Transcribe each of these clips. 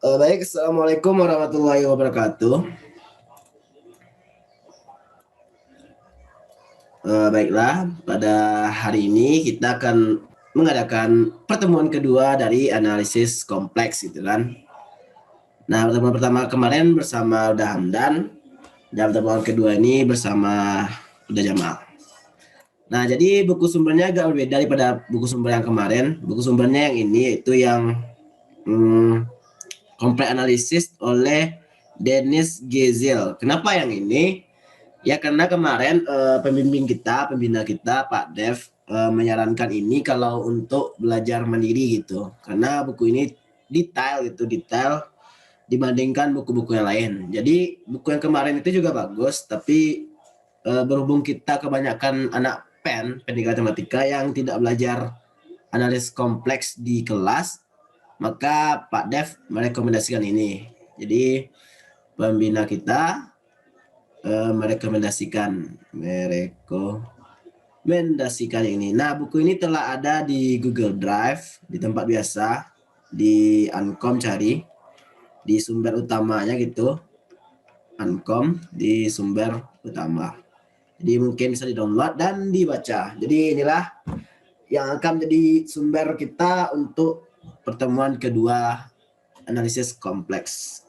Baik, Assalamualaikum warahmatullahi wabarakatuh. Baiklah, pada hari ini kita akan mengadakan pertemuan kedua dari analisis kompleks, gitu kan. Nah, pertemuan pertama kemarin bersama Uda Hamdan, dan pertemuan kedua ini bersama Uda Jamal. Nah, jadi buku sumbernya agak berbeda daripada buku sumber yang kemarin. Buku sumbernya yang ini itu yang kompleks analisis oleh Dennis Gezel. Kenapa yang ini? Ya karena kemarin pembina kita Pak Dev menyarankan ini kalau untuk belajar mandiri gitu. Karena buku ini detail dibandingkan buku-buku yang lain. Jadi buku yang kemarin itu juga bagus, tapi berhubung kita kebanyakan anak pendidikan matematika yang tidak belajar analisis kompleks di kelas, maka Pak Dev merekomendasikan ini. Jadi pembina kita merekomendasikan ini. Nah, buku ini telah ada di Google Drive di tempat biasa, di Ankom cari di sumber utamanya gitu. Ankom di sumber utama. Jadi mungkin bisa di-download dan dibaca. Jadi inilah yang akan menjadi sumber kita untuk pertemuan kedua analisis kompleks.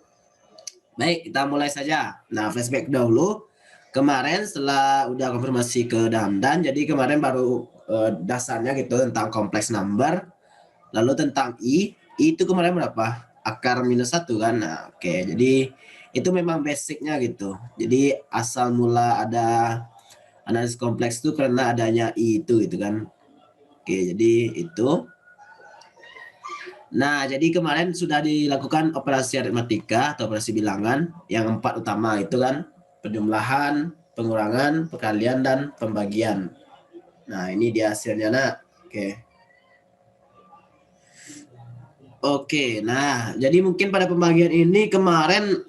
Baik, kita mulai saja. Nah, flashback dahulu. Kemarin setelah udah konfirmasi ke Damdan, jadi kemarin baru dasarnya gitu tentang kompleks number. Lalu tentang I itu kemarin berapa? Akar minus 1 kan? Nah, oke. Jadi itu memang basicnya gitu. Jadi asal mula ada analisis kompleks itu karena adanya I itu gitu kan. Oke, jadi itu. Nah, jadi kemarin sudah dilakukan operasi aritmatika atau operasi bilangan yang 4 utama itu kan, penjumlahan, pengurangan, perkalian, dan pembagian. Nah, ini dia hasilnya, nak. Oke, nah, jadi mungkin pada pembagian ini kemarin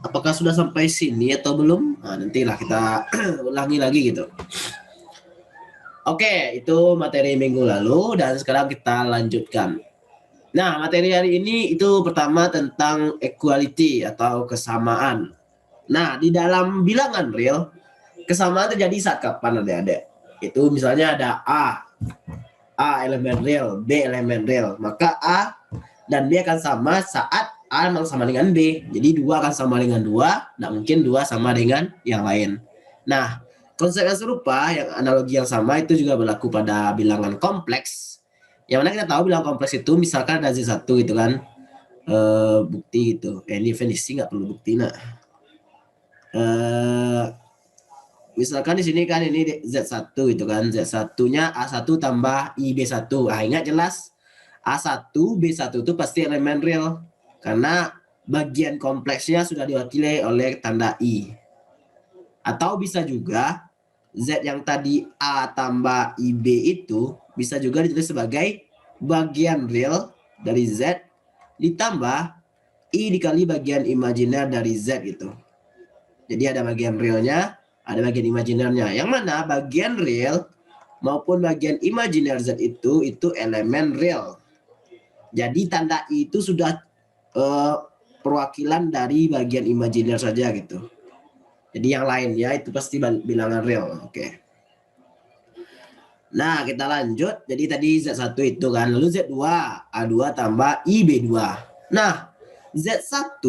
apakah sudah sampai sini atau belum? Nah, nantilah kita ulangi lagi gitu. Oke, itu materi minggu lalu dan sekarang kita lanjutkan. Nah, materi hari ini itu pertama tentang equality atau kesamaan. Nah, di dalam bilangan real, kesamaan terjadi saat kapan adik-adik? Itu misalnya ada A elemen real, B elemen real. Maka A dan B akan sama saat A memang sama dengan B. Jadi 2 akan sama dengan 2, tidak mungkin 2 sama dengan yang lain. Nah, konsep yang serupa, yang analogi yang sama itu juga berlaku pada bilangan kompleks. Yang mana kita tahu bilangan kompleks itu misalkan ada Z1 gitu kan. Bukti gitu. Ini definisi nggak perlu bukti, nak. Misalkan di sini kan ini Z1 gitu kan. Z1-nya A1 tambah IB1. Ah, ingat jelas A1, B1 itu pasti elemen real. Karena bagian kompleksnya sudah diwakili oleh tanda I. Atau bisa juga Z yang tadi A tambah IB itu bisa juga ditulis sebagai bagian real dari Z ditambah I dikali bagian imajiner dari Z gitu. Jadi ada bagian realnya, ada bagian imajinernya. Yang mana bagian real maupun bagian imajiner Z itu elemen real. Jadi tanda I itu sudah perwakilan dari bagian imajiner saja gitu. Jadi yang lainnya itu pasti bilangan real. Oke. Nah, kita lanjut. Jadi tadi Z1 itu kan. Lalu Z2, A2 tambah IB2. Nah, Z1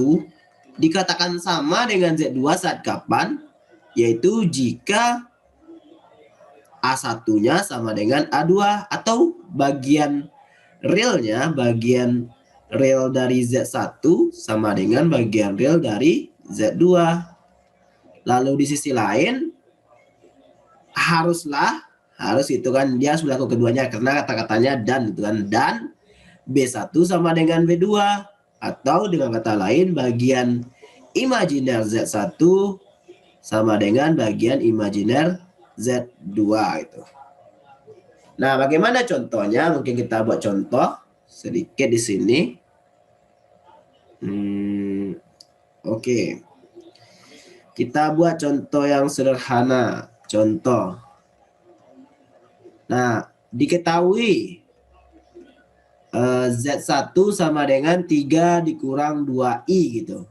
dikatakan sama dengan Z2 saat kapan? Yaitu jika A1-nya sama dengan A2 atau bagian realnya, bagian real dari Z1 sama dengan bagian real dari Z2. Lalu di sisi lain harus itu kan dia sudah ke keduanya karena kata-katanya dan itu kan, dan B1 sama dengan B2 atau dengan kata lain bagian imajiner Z1 sama dengan bagian imajiner Z2 itu. Nah, bagaimana contohnya? Mungkin kita buat contoh sedikit di sini. Oke. Kita buat contoh yang sederhana. Contoh. Nah, diketahui Z1 sama dengan 3 dikurang 2I gitu.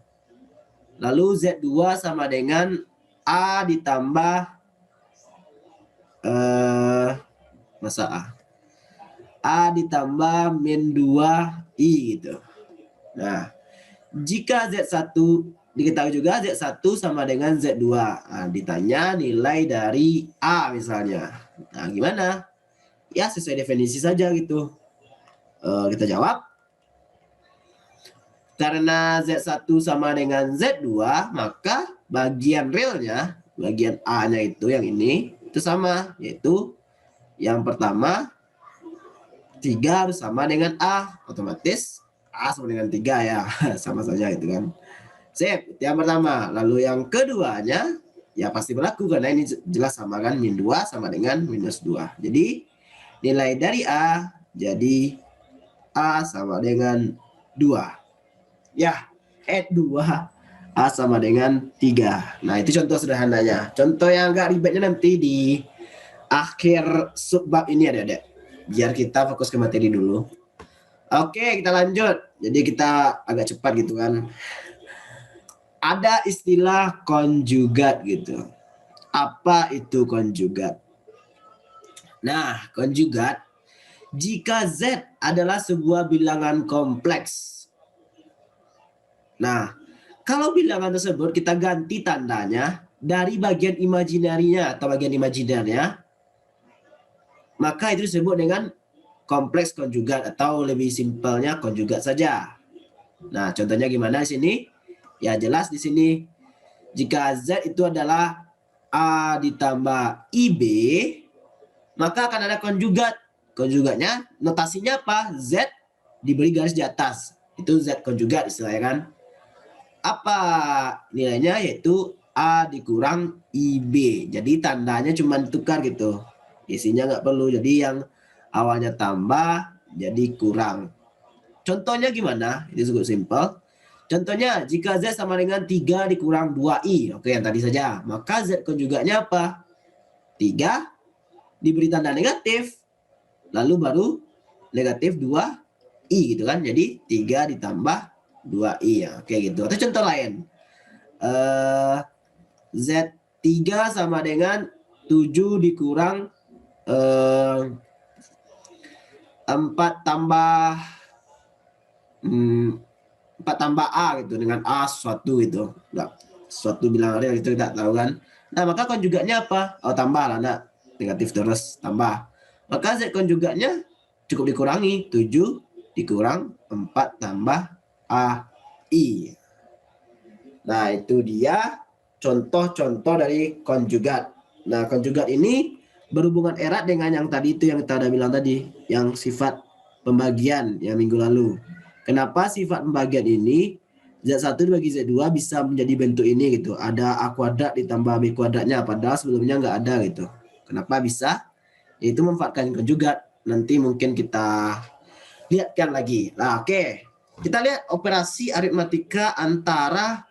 Lalu Z2 sama dengan A ditambah masa A ditambah min 2I gitu. Nah, jika Z1 diketahui juga Z1 sama dengan Z2. Nah, ditanya nilai dari A misalnya. Nah, gimana? Ya, sesuai definisi saja gitu. Kita jawab. Karena Z1 sama dengan Z2, maka bagian realnya, bagian A-nya itu yang ini, itu sama. Yaitu yang pertama, 3 harus sama dengan A. Otomatis A sama dengan 3 ya. Sama saja itu kan. Sip, yang pertama. Lalu yang keduanya, ya pasti berlaku karena ini jelas sama kan. Min 2 sama dengan minus 2. Jadi nilai dari A, jadi A sama dengan 2. Ya, add 2. A sama dengan 3. Nah, itu contoh sederhananya. Contoh yang agak ribetnya nanti di akhir subbab ini ada. Biar kita fokus ke materi dulu. Oke, kita lanjut. Jadi kita agak cepat gitu kan. Ada istilah konjugat gitu. Apa itu konjugat? Nah, konjugat jika Z adalah sebuah bilangan kompleks. Nah, kalau bilangan tersebut kita ganti tandanya dari bagian imajinarinya atau bagian imajinernya, maka itu disebut dengan kompleks konjugat atau lebih simpelnya konjugat saja. Nah, contohnya gimana di sini? Ya jelas di sini jika Z itu adalah A ditambah IB, maka akan ada konjugat. Konjugatnya notasinya apa? Z diberi garis di atas. Itu Z konjugat istilahnya kan. Apa nilainya? Yaitu A dikurang IB. Jadi tandanya cuma tukar gitu. Isinya nggak perlu. Jadi yang awalnya tambah jadi kurang. Contohnya gimana? Itu cukup simpel. Contohnya jika Z sama dengan 3 dikurang 2I. Oke, yang tadi saja. Maka Z konjugatnya apa? 3 diberi tanda negatif. Lalu baru negatif 2I gitu kan. Jadi 3 ditambah 2I ya. Oke gitu. Atau contoh lain. Z3 sama dengan 7 dikurang 4 tambah 4 tambah A gitu. Dengan A sesuatu gitu. Enggak, sesuatu bilangan real itu kita tahu kan. Nah maka konjugatnya apa? Oh tambah lah. Nah, negatif terus tambah. Maka Z konjugatnya cukup dikurangi. 7 dikurang 4 tambah AI. Nah, itu dia contoh-contoh dari konjugat. Nah, konjugat ini berhubungan erat dengan yang tadi itu yang kita udah bilang tadi, yang sifat pembagian yang minggu lalu. Kenapa sifat pembagian ini Z1 dibagi Z2 bisa menjadi bentuk ini gitu. Ada A kuadrat ditambah B kuadratnya, padahal sebelumnya nggak ada gitu. Kenapa bisa? Itu memanfaatkan konjugat. Nanti mungkin kita lihatkan lagi. Nah, oke. Kita lihat operasi aritmatika antara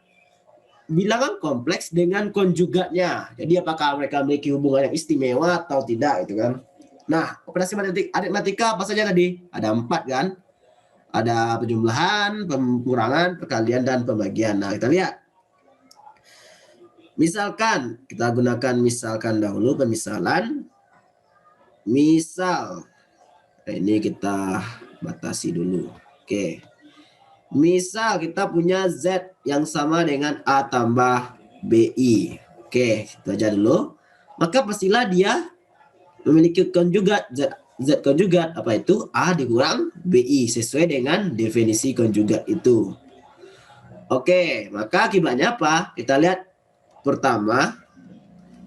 bilangan kompleks dengan konjugatnya. Jadi apakah mereka memiliki hubungan yang istimewa atau tidak gitu kan. Nah, operasi aritmatika apa saja tadi? Ada 4 kan? Ada penjumlahan, pengurangan, perkalian, dan pembagian. Nah, kita lihat. Misalkan, kita gunakan misalkan dahulu pemisalan. Misal, ini kita batasi dulu. Oke. Misal kita punya Z yang sama dengan A tambah BI. Oke, itu aja dulu. Maka pastilah dia memiliki konjugat. Z konjugat apa itu? A dikurang BI sesuai dengan definisi konjugat itu. Oke, maka akibatnya apa? Kita lihat pertama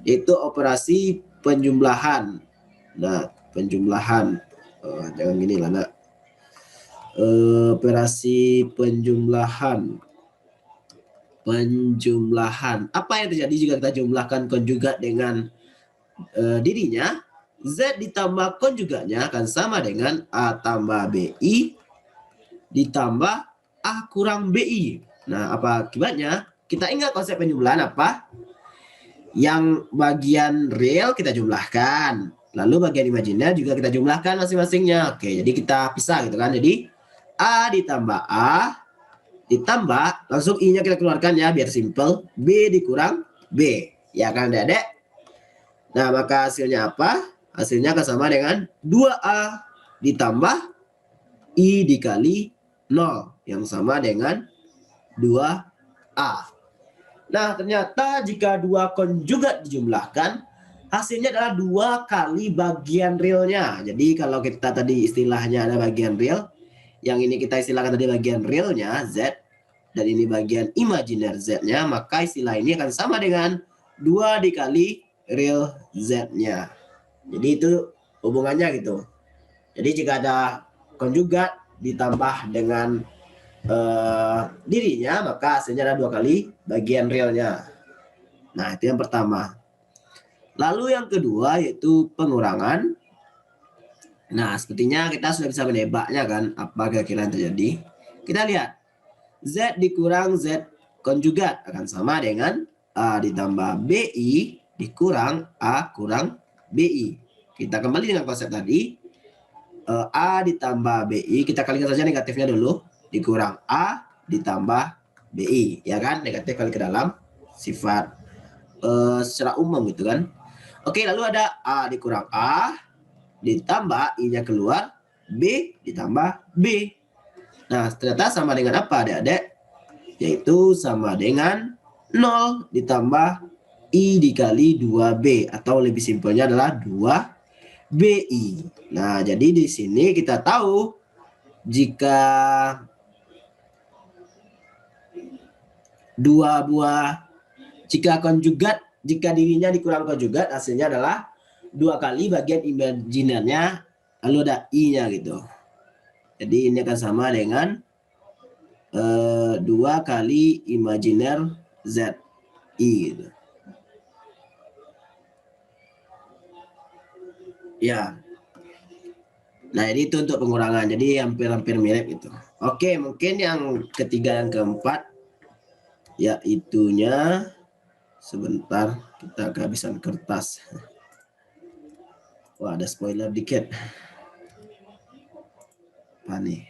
itu operasi penjumlahan. Nah, penjumlahan. Jangan gini lah, nak. Operasi penjumlahan. Apa yang terjadi jika kita jumlahkan konjugat dengan dirinya? Z ditambah konjugatnya akan sama dengan A tambah BI ditambah A kurang BI. Nah, apa akibatnya? Kita ingat konsep penjumlahan apa? Yang bagian real kita jumlahkan. Lalu bagian imajiner juga kita jumlahkan masing-masingnya. Oke, jadi kita pisah gitu kan. Jadi A ditambah A ditambah, langsung I-nya kita keluarkan ya biar simple. B dikurang B. Ya kan adik-adik? Nah, maka hasilnya apa? Hasilnya akan sama dengan 2A ditambah I dikali 0 yang sama dengan 2A. Nah, ternyata jika dua konjugat dijumlahkan, hasilnya adalah 2 kali bagian realnya. Jadi kalau kita tadi istilahnya ada bagian real, yang ini kita istilahkan tadi bagian realnya Z, dan ini bagian imajiner Z-nya, maka istilah ini akan sama dengan 2 dikali real Z-nya. Jadi itu hubungannya gitu. Jadi jika ada konjugat ditambah dengan dirinya, maka hasilnya ada 2 kali bagian realnya. Nah, itu yang pertama. Lalu yang kedua yaitu pengurangan. Nah, sepertinya kita sudah bisa menebaknya kan, apa kira-kira yang terjadi. Kita lihat, Z dikurang Z konjugat akan sama dengan A ditambah BI dikurang A kurang BI. Kita kembali dengan konsep tadi. A ditambah BI, kita kalikan saja negatifnya dulu, dikurang A ditambah BI, ya kan? Negatif kali ke dalam, sifat secara umum gitu kan. Oke, lalu ada A dikurang A, ditambah I-nya keluar, B ditambah B. Nah, ternyata sama dengan apa adik-adik? Yaitu sama dengan 0 ditambah I dikali 2B, atau lebih simpelnya adalah 2BI. Nah, jadi di sini kita tahu jika jika dirinya dikurang konjugat, hasilnya adalah 2 kali bagian imajinernya, lalu ada I-nya gitu. Jadi ini akan sama dengan 2 kali imajiner ZI gitu. Ya. Nah, ini itu untuk pengurangan. Jadi hampir-hampir mirip gitu. Oke, mungkin yang ketiga yang keempat yaitunya sebentar, kita kehabisan kertas. Wah, ada spoiler dikit. Apa nih?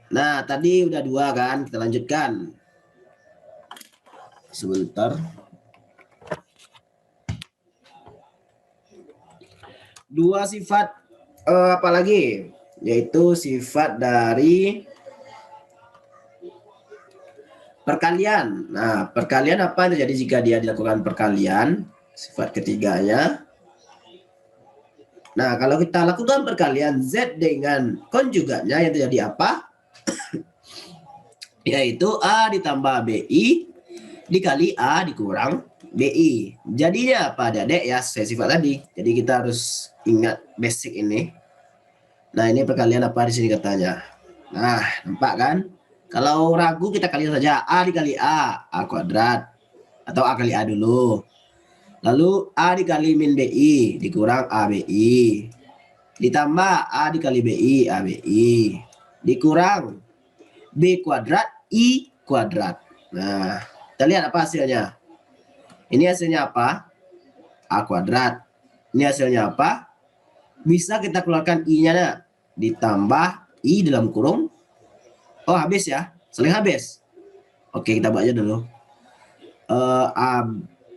Nah, tadi udah 2 kan, kita lanjutkan. Sebentar. 2 sifat apa lagi? Yaitu sifat dari perkalian. Nah, perkalian apa yang terjadi jika dia dilakukan perkalian? Sifat ketiganya. Nah, kalau kita lakukan perkalian Z dengan konjugatnya, yang terjadi apa? Yaitu A ditambah BI dikali A dikurang BI. Jadinya apa adik-adik ya, saya sifat tadi. Jadi kita harus ingat basic ini. Nah, ini perkalian apa di sini katanya. Nah, nampak kan? Kalau ragu kita kali saja A dikali A kuadrat. Atau A kali A dulu. Lalu A dikali min BI dikurang ABI. Ditambah A dikali BI ABI. Dikurang B kuadrat I kuadrat. Nah, kita lihat apa hasilnya. Ini hasilnya apa? A kuadrat. Ini hasilnya apa? Bisa kita keluarkan I-nya. Ditambah I dalam kurung. Oh, habis ya. Saling habis. Oke, kita baca dulu. A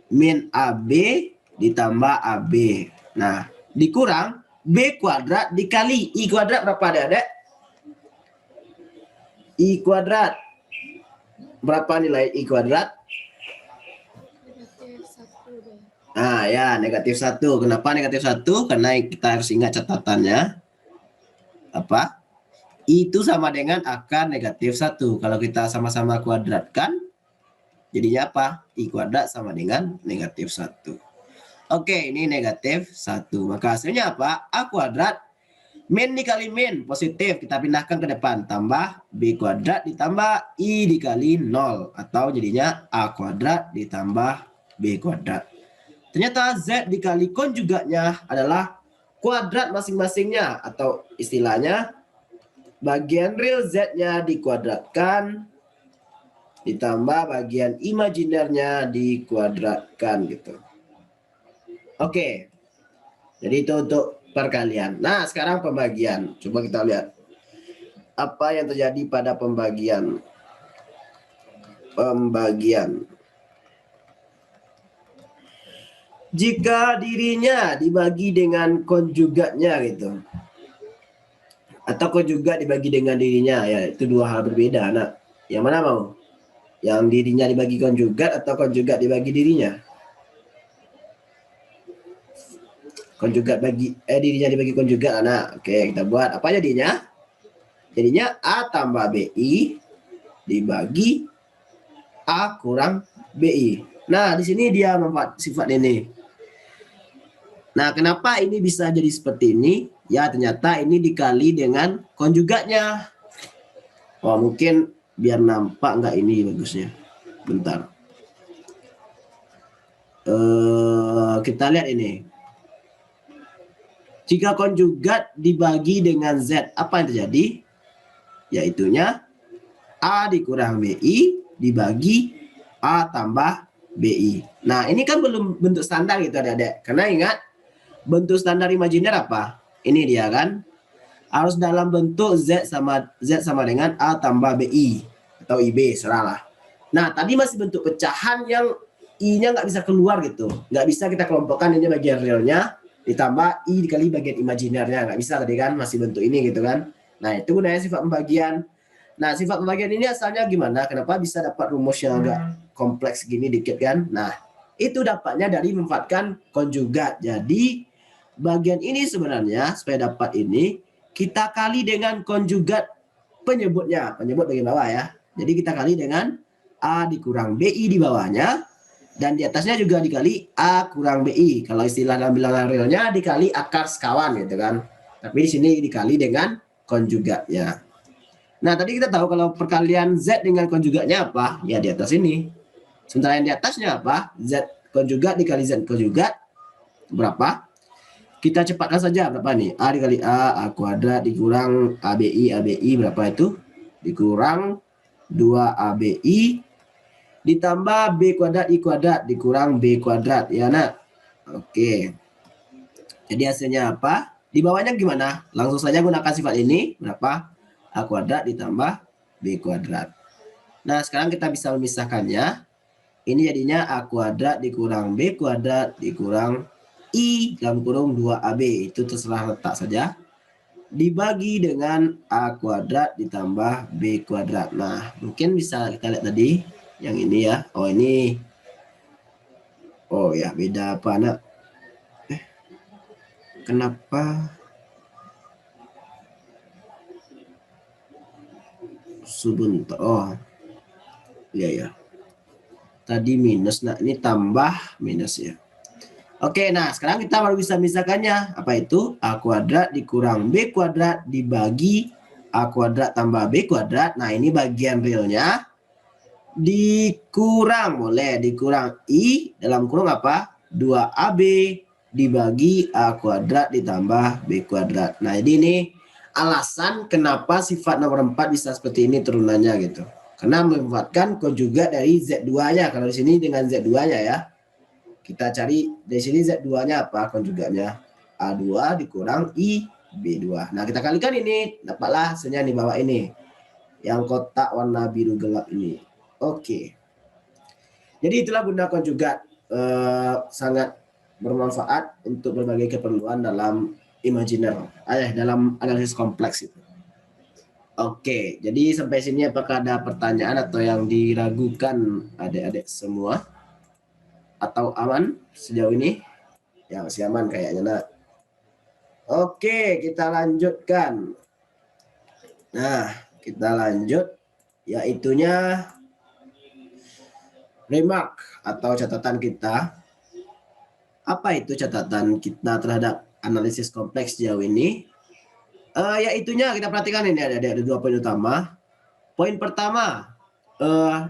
min AB ditambah AB. Nah, dikurang B kuadrat dikali I kuadrat berapa adik-adik? I kuadrat. Berapa nilai I kuadrat? Nah, ya, negatif 1. Kenapa negatif 1? Karena kita harus ingat catatannya. Apa? Itu sama dengan akar negatif 1. Kalau kita sama-sama kuadratkan, jadinya apa? I kuadrat sama dengan negatif 1. Oke, ini negatif 1. Maka hasilnya apa? A kuadrat min dikali min, positif. Kita pindahkan ke depan. Tambah B kuadrat ditambah I dikali 0. Atau jadinya A kuadrat ditambah B kuadrat. Ternyata Z dikali konjugatnya adalah kuadrat masing-masingnya. Atau istilahnya, bagian real Z-nya dikuadratkan ditambah bagian imajinernya dikuadratkan gitu. Oke. Jadi itu untuk perkalian. Nah, sekarang pembagian. Coba kita lihat apa yang terjadi pada pembagian. Jika dirinya dibagi dengan konjugatnya gitu, atau konjugat dibagi dengan dirinya, ya itu dua hal berbeda. Nah, yang mana mau? Yang dirinya dibagi konjugat atau konjugat dibagi dirinya? Konjugat dirinya dibagi konjugat. Nah, oke, kita buat apa jadinya? Jadinya A tambah BI dibagi A kurang BI. Nah, di sini dia manfaat sifat ini. Nah, kenapa ini bisa jadi seperti ini? Ya, ternyata ini dikali dengan konjugatnya. Oh, mungkin biar nampak nggak ini bagusnya. Bentar. Kita lihat ini. Jika konjugat dibagi dengan Z, apa yang terjadi? Yaitunya A dikurang BI dibagi A tambah BI. Nah, ini kan belum bentuk standar gitu adik-adik. Karena ingat, bentuk standar imajiner apa? Ini dia kan. Harus dalam bentuk Z sama dengan A tambah BI atau IB, serahlah. Nah, tadi masih bentuk pecahan yang I-nya nggak bisa keluar gitu. Nggak bisa kita kelompokkan ini bagian realnya ditambah I dikali bagian imajinernya. Nggak bisa tadi kan, masih bentuk ini gitu kan. Nah, itu gunanya sifat pembagian. Nah, sifat pembagian ini asalnya gimana? Kenapa bisa dapat rumus yang agak kompleks gini dikit kan? Nah, itu dapatnya dari memanfaatkan konjugat. Jadi, bagian ini sebenarnya supaya dapat ini, kita kali dengan konjugat penyebutnya. Penyebut bagian bawah ya. Jadi kita kali dengan A dikurang BI di bawahnya. Dan di atasnya juga dikali A kurang BI. Kalau istilah dalam bilangan realnya dikali akar sekawan gitu kan. Tapi di sini dikali dengan konjugatnya. Nah, tadi kita tahu kalau perkalian Z dengan konjugatnya apa? Ya di atas ini. Sementara yang di atasnya apa? Z konjugat dikali Z konjugat. Berapa? Kita cepatkan saja berapa nih? A dikali A kuadrat dikurang ABI berapa itu? Dikurang 2ABI ditambah B kuadrat I kuadrat dikurang B kuadrat. Ya, nak? Oke. Jadi hasilnya apa? Di bawahnya gimana? Langsung saja gunakan sifat ini. Berapa? A kuadrat ditambah B kuadrat. Nah, sekarang kita bisa memisahkannya. Ini jadinya A kuadrat dikurang B kuadrat dikurang I dalam kurung 2AB. Itu terserah letak saja. Dibagi dengan A kuadrat ditambah B kuadrat. Nah, mungkin bisa kita lihat tadi. Yang ini ya. Oh, ini. Oh ya, beda apa anak? Kenapa? Sebentar. Oh. Iya ya. Tadi minus. Nah, ini tambah minus ya. Oke, nah sekarang kita baru bisa misalkannya. Apa itu? A kuadrat dikurang B kuadrat dibagi A kuadrat tambah B kuadrat. Nah, ini bagian realnya. Dikurang, boleh. Dikurang I dalam kurung apa? 2AB dibagi A kuadrat ditambah B kuadrat. Nah, jadi ini alasan kenapa sifat nomor 4 bisa seperti ini turunannya gitu. Karena memanfaatkan konjugat dari Z2-nya. Kalau di sini dengan Z2-nya ya. Kita cari dari sini Z2-nya apa konjugatnya? A2 dikurang I B2. Nah, kita kalikan ini, dapatlah hasilnya di bawah ini. Yang kotak warna biru gelap ini. Oke. Jadi itulah guna konjugat. Sangat bermanfaat untuk berbagai keperluan dalam imajiner. Dalam analisis kompleks itu. Oke, jadi sampai sini apakah ada pertanyaan atau yang diragukan adik-adik semua? Atau aman sejauh ini? Ya, masih aman kayaknya, nak. Oke, kita lanjutkan. Nah, kita lanjut yaitunya remark atau catatan kita. Apa itu catatan kita terhadap analisis kompleks sejauh ini? Yaitunya kita perhatikan ini ada 2 poin utama. Poin pertama,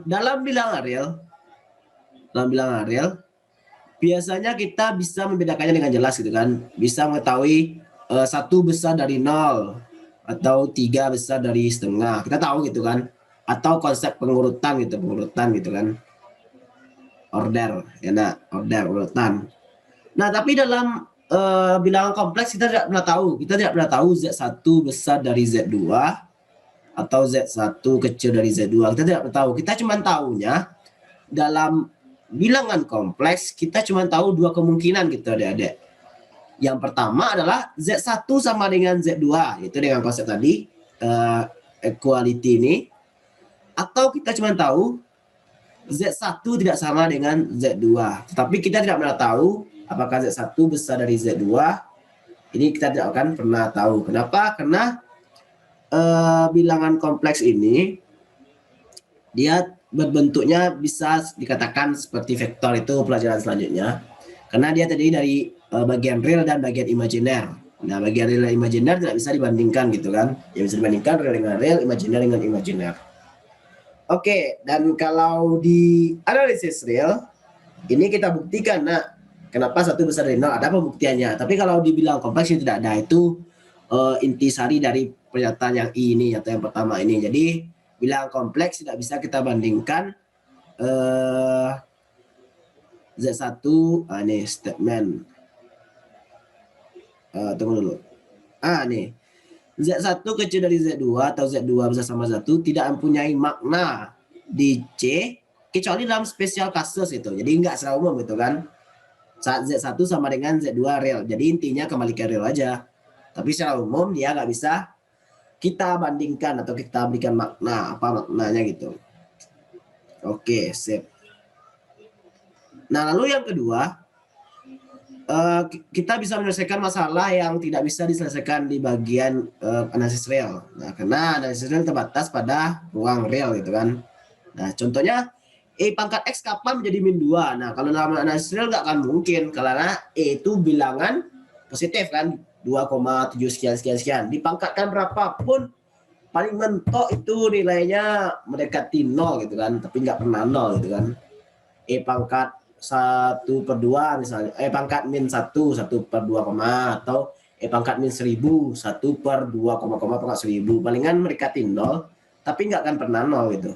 dalam bilangan real, biasanya kita bisa membedakannya dengan jelas gitu kan. Bisa mengetahui 1 besar dari 0 atau 3 besar dari setengah. Kita tahu gitu kan. Atau konsep pengurutan gitu kan. Order, ya, nah, order urutan. Nah, tapi dalam bilangan kompleks kita tidak pernah tahu. Kita tidak pernah tahu Z1 besar dari Z2 atau Z1 kecil dari Z2. Kita tidak pernah tahu. Kita cuma tahunya dalam bilangan kompleks kita cuma tahu dua kemungkinan gitu adik-adik. Yang pertama adalah Z1 sama dengan Z2, itu dengan konsep tadi equality ini. Atau kita cuma tahu Z1 tidak sama dengan Z2. Tetapi kita tidak pernah tahu apakah Z1 besar dari Z2. Ini kita tidak akan pernah tahu. Kenapa? Karena bilangan kompleks ini dia berbentuknya bisa dikatakan seperti vektor, itu pelajaran selanjutnya. Karena dia terdiri dari bagian real dan bagian imajiner. Nah, bagian real dan imajiner tidak bisa dibandingkan gitu kan. Yang bisa dibandingkan real dengan real, imajiner dengan imajiner. Oke, dan kalau di analisis real, ini kita buktikan, nah, kenapa satu besar dari nol, ada pembuktiannya. Tapi kalau dibilang kompleks itu tidak ada, itu intisari dari pernyataan yang ini atau yang pertama ini. Jadi bilangan kompleks tidak bisa kita bandingkan Z1, ini statement. Tunggu dulu. Nih. Z1 kecil dari Z2 atau Z2 besar sama 1 tidak mempunyai makna di C kecuali dalam spesial kasus itu. Jadi enggak secara umum gitu kan. Saat Z1 sama dengan Z2 real. Jadi intinya kembali ke real aja. Tapi secara umum dia nggak bisa kita bandingkan atau kita berikan makna, apa maknanya gitu. Oke, sip. Nah, lalu yang kedua, kita bisa menyelesaikan masalah yang tidak bisa diselesaikan di bagian analisis real. Nah, karena analisis real terbatas pada ruang real gitu kan. Nah, contohnya E pangkat X kapan menjadi min 2? Nah, kalau dalam analisis real nggak akan mungkin karena E itu bilangan positif kan, 2,7 sekian. Dipangkatkan berapapun paling mentok itu nilainya mendekati 0 gitu kan, tapi nggak pernah 0 gitu kan. E pangkat 1/2 misalnya, pangkat min 1/2, atau pangkat min 1000 1/2, pangkat 1000 palingan mendekati 0 tapi nggak akan pernah 0 gitu.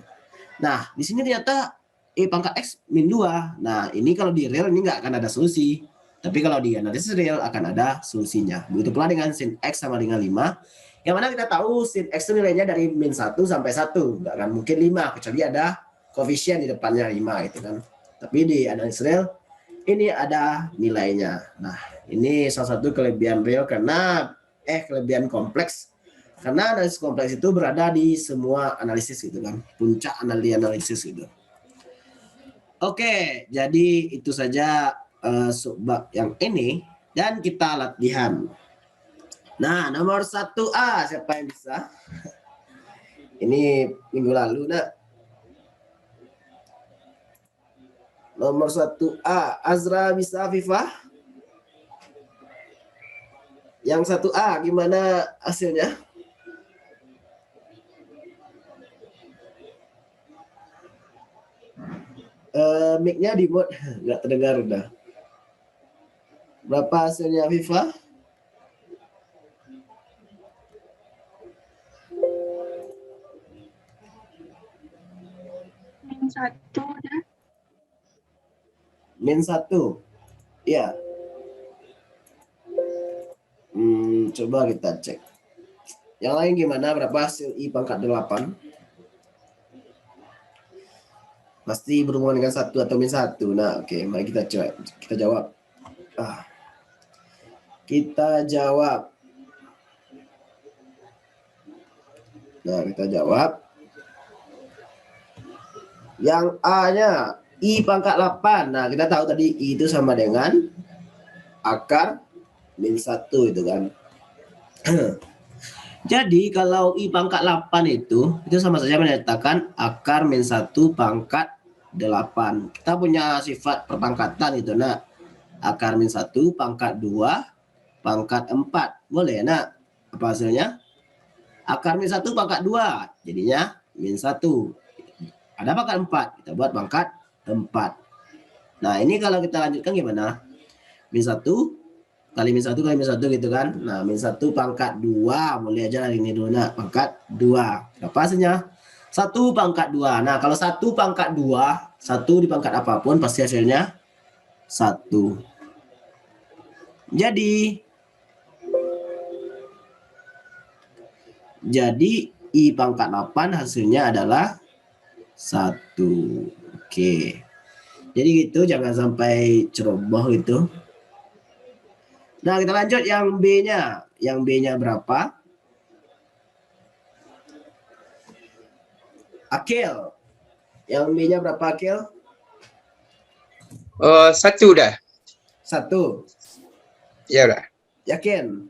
Nah, di sini ternyata pangkat X min 2. Nah, ini kalau di real ini nggak akan ada solusi. Tapi kalau di analisis real akan ada solusinya. Begitu pula dengan sin X sama dengan 5. Yang mana kita tahu sin X itu nilainya dari min 1 sampai 1. Nggak akan mungkin 5, kecuali ada koefisien di depannya 5 gitu kan. Tapi di analisis real ini ada nilainya. Nah, ini salah satu kelebihan real karena kelebihan kompleks. Karena analisis kompleks itu berada di semua analisis gitu kan. Puncak analisis gitu. Oke, jadi itu saja subbab yang ini dan kita latihan. Nah, nomor 1A siapa yang bisa? Ini minggu lalu nak. Nomor 1A, Azra bisa, Viva? Yang 1A gimana hasilnya? Mic-nya di mute, nggak terdengar udah. Berapa hasilnya Viva? Min 1 dah. Min 1. Ya. Coba kita cek. Yang lain gimana? Berapa hasil I pangkat 8? Pasti berhubungan dengan 1 atau min 1. Nah, oke, mari kita coba. Kita jawab. Kita jawab. Nah, kita jawab. Yang A-nya I pangkat 8. Nah, kita tahu tadi I itu sama dengan akar min 1 itu kan. Jadi kalau I pangkat 8 itu sama saja menyatakan akar min 1 pangkat 8. Kita punya sifat perpangkatan itu. Nah, akar min 1 pangkat 2 pangkat 4. Boleh nak? Apa hasilnya? Akar min 1 pangkat 2. Jadinya min 1. Ada pangkat 4. Kita buat pangkat 4. Nah, ini kalau kita lanjutkan gimana? Min 1 kali min 1 kali min 1 gitu kan. Nah, min 1 pangkat 2. Boleh aja dari ini dulu nak. Pangkat 2. Apa hasilnya? 1 pangkat 2. Nah, kalau 1 pangkat 2, 1 di pangkat apapun pasti hasilnya 1. Jadi I pangkat 8 hasilnya adalah 1. Oke. Jadi gitu, jangan sampai ceroboh gitu. Nah, kita lanjut yang B-nya. Yang B-nya berapa? Akil. Yang B-nya berapa, Akil? 1 udah. 1. Ya udah. Yakin?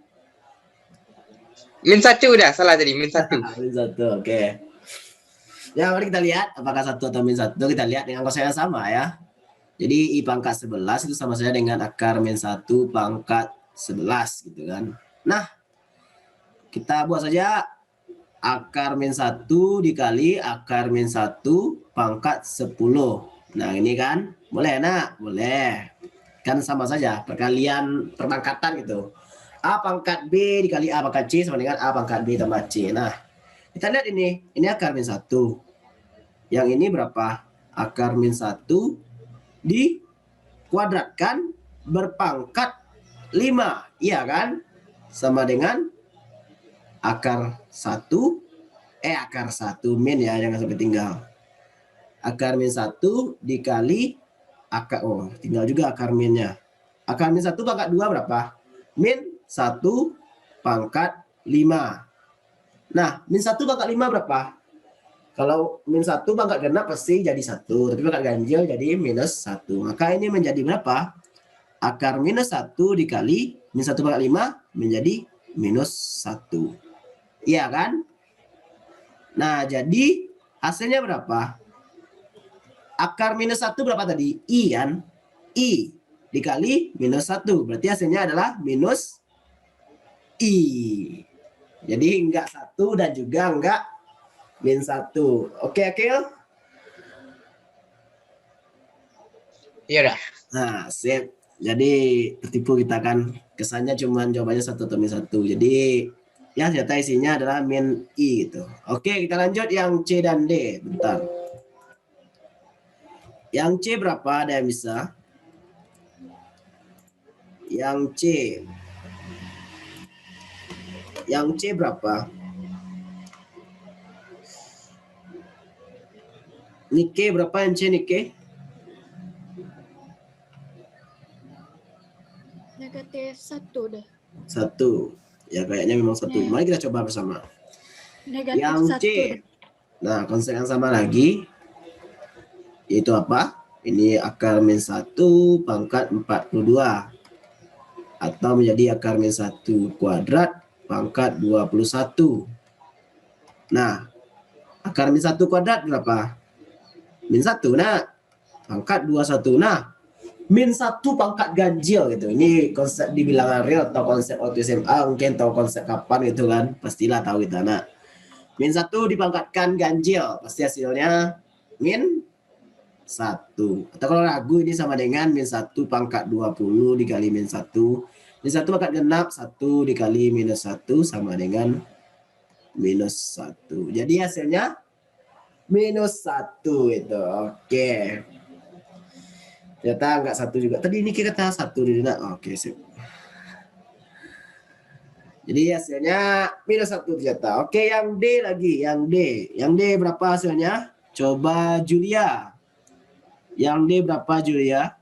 -1 udah, salah tadi, -1. -1, oke. Ya, mari kita lihat apakah 1 atau -1. Kita lihat dengan konsep yang sama ya. Jadi I pangkat 11 itu sama saja dengan akar -1 pangkat 11 gitu kan. Nah, kita buat saja akar -1 dikali akar -1 pangkat 10. Nah, ini kan boleh nak? Boleh. Kan sama saja, perkalian perpangkatan gitu. A pangkat B dikali A pangkat C sama dengan A pangkat B tambah C. Nah, kita lihat ini akar -1. Yang ini berapa? Akar -1 dikuadratkan berpangkat 5. Iya kan? Sama dengan akar 1 min ya, jangan sampai tinggal. Akar -1 dikali akar, tinggal juga akar minnya. Akar -1 pangkat 2 berapa? -1 pangkat 5. Nah, -1 pangkat 5 berapa? Kalau -1 pangkat genap pasti jadi 1, tapi pangkat ganjil jadi -1. Maka ini menjadi berapa? Akar -1 dikali -1 pangkat 5 menjadi -1. Iya kan? Nah, jadi hasilnya berapa? Akar -1 berapa tadi? I kan? I dikali -1. Berarti hasilnya adalah minus I. Jadi enggak 1 dan juga enggak -1. Oke, Akil? Iya dah. Nah, sip. Jadi tertipu kita kan. Kesannya cuma jawabannya 1 atau -1. Jadi ya ternyata isinya adalah min I gitu. Oke, kita lanjut yang C dan D. Bentar. Yang C berapa? Ada yang bisa? Yang C. Yang C berapa? Nike berapa yang C, Nike? -1 deh. 1. Ya kayaknya memang 1. Ya. Mari kita coba bersama. Yang C. -1. Nah, konsep yang sama lagi. Yaitu apa? Ini akar -1 pangkat 42. Atau menjadi akar -1 kuadrat pangkat 21. Nah, akar -1 kuadrat berapa? -1 nak. Pangkat 21. Nah, -1 pangkat ganjil gitu. Ini konsep di bilangan real atau konsep waktu SMA, mungkin tahu konsep kapan gitu kan. Pastilah tahu kita nak. -1 dipangkatkan ganjil, pasti hasilnya -1. Atau kalau ragu ini sama dengan -1 pangkat 20 dikali -1. -1 pangkat genap 1 dikali -1 sama dengan -1. Jadi hasilnya -1 itu. Oke. Ternyata enggak 1 juga. Tadi ini kita 1 di sana. Oke, sip. Jadi hasilnya -1 ternyata. Oke, yang D lagi. Yang D. Yang D berapa hasilnya? Coba Julia. Yang D berapa, Julia?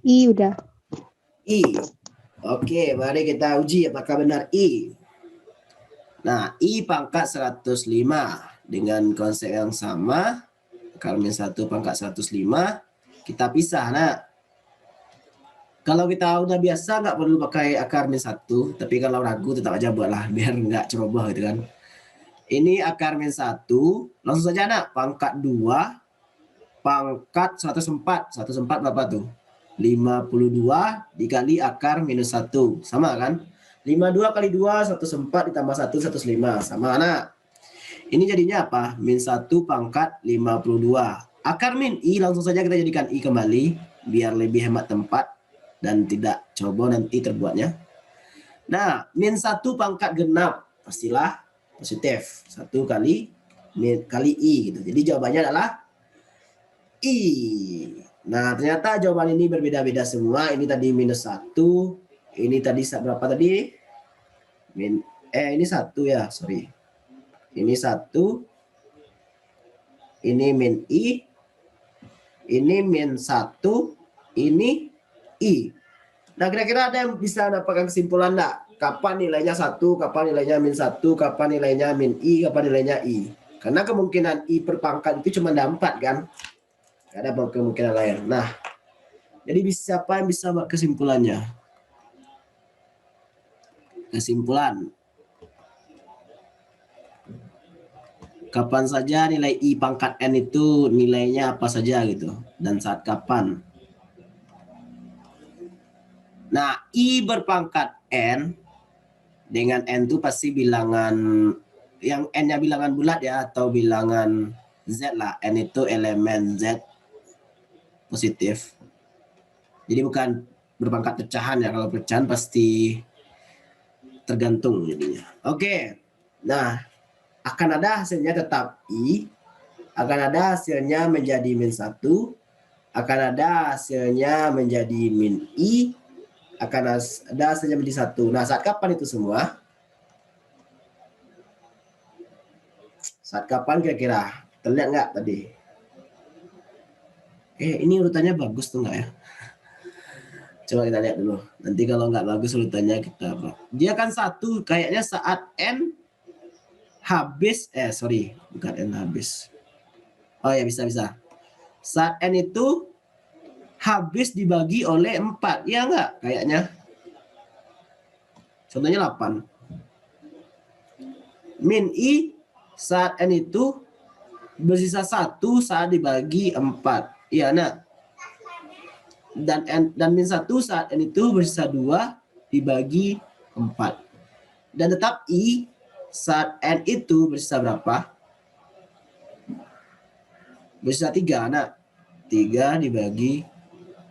I udah. I. Oke, mari kita uji apakah benar I. Nah, I pangkat 105 dengan konsep yang sama. Akar -1 pangkat 105. Kita pisah, nak. Kalau kita udah biasa nggak perlu pakai akar -1, tapi kalau ragu tetap aja buatlah biar nggak ceroboh gitu kan. Ini akar -1, langsung saja nak, pangkat 2 pangkat 104. 104 berapa tuh? 52 dikali akar -1. Sama kan? 52 kali 2, 104 ditambah 1, 105. Sama nak. Ini jadinya apa? -1 pangkat 52. Akar min I langsung saja kita jadikan I kembali. Biar lebih hemat tempat dan tidak ceroboh nanti terbuatnya. Nah, -1 pangkat genap. Pastilah positif. 1 kali I gitu. Jadi jawabannya adalah I. Nah, ternyata jawaban ini berbeda-beda semua. Ini tadi -1. Ini tadi berapa tadi? Ini 1 ya, sorry. Ini 1. Ini min I. Ini -1. Ini I. Nah, kira-kira ada yang bisa dapatkan kesimpulan enggak? Kapan nilainya 1, kapan nilainya -1, kapan nilainya min I, kapan nilainya I. Karena kemungkinan I per pangkat itu cuma ada 4 kan? Gak ada kemungkinan lain. Nah, jadi siapa yang bisa buat kesimpulannya? Kesimpulan. Kapan saja nilai I pangkat N itu nilainya apa saja gitu. Dan saat kapan. Nah, I berpangkat N dengan N itu pasti bilangan yang N-nya bilangan bulat ya atau bilangan Z lah. N itu elemen Z positif. Jadi bukan berpangkat pecahan ya. Kalau pecahan pasti tergantung jadinya. Oke. Nah, akan ada hasilnya tetap I. Akan ada hasilnya menjadi -1. Akan ada hasilnya menjadi min I. Akan ada hasilnya menjadi 1. Nah, saat kapan itu semua? Saat kapan kira-kira? Terlihat nggak tadi? Ini urutannya bagus tuh nggak ya? Coba kita lihat dulu. Nanti kalau nggak bagus urutannya kita apa? Dia kan 1 kayaknya saat N habis. Sorry, bukan N habis. Oh ya, bisa. Saat N itu habis dibagi oleh 4. Ya nggak? Kayaknya. Contohnya 8. Min I saat N itu bersisa 1 saat dibagi 4. Iya, nah. Dan min 1 saat N itu bersisa 2 dibagi 4. Dan tetap I saat N itu bersisa berapa? Bersisa 3. Nah, 3 dibagi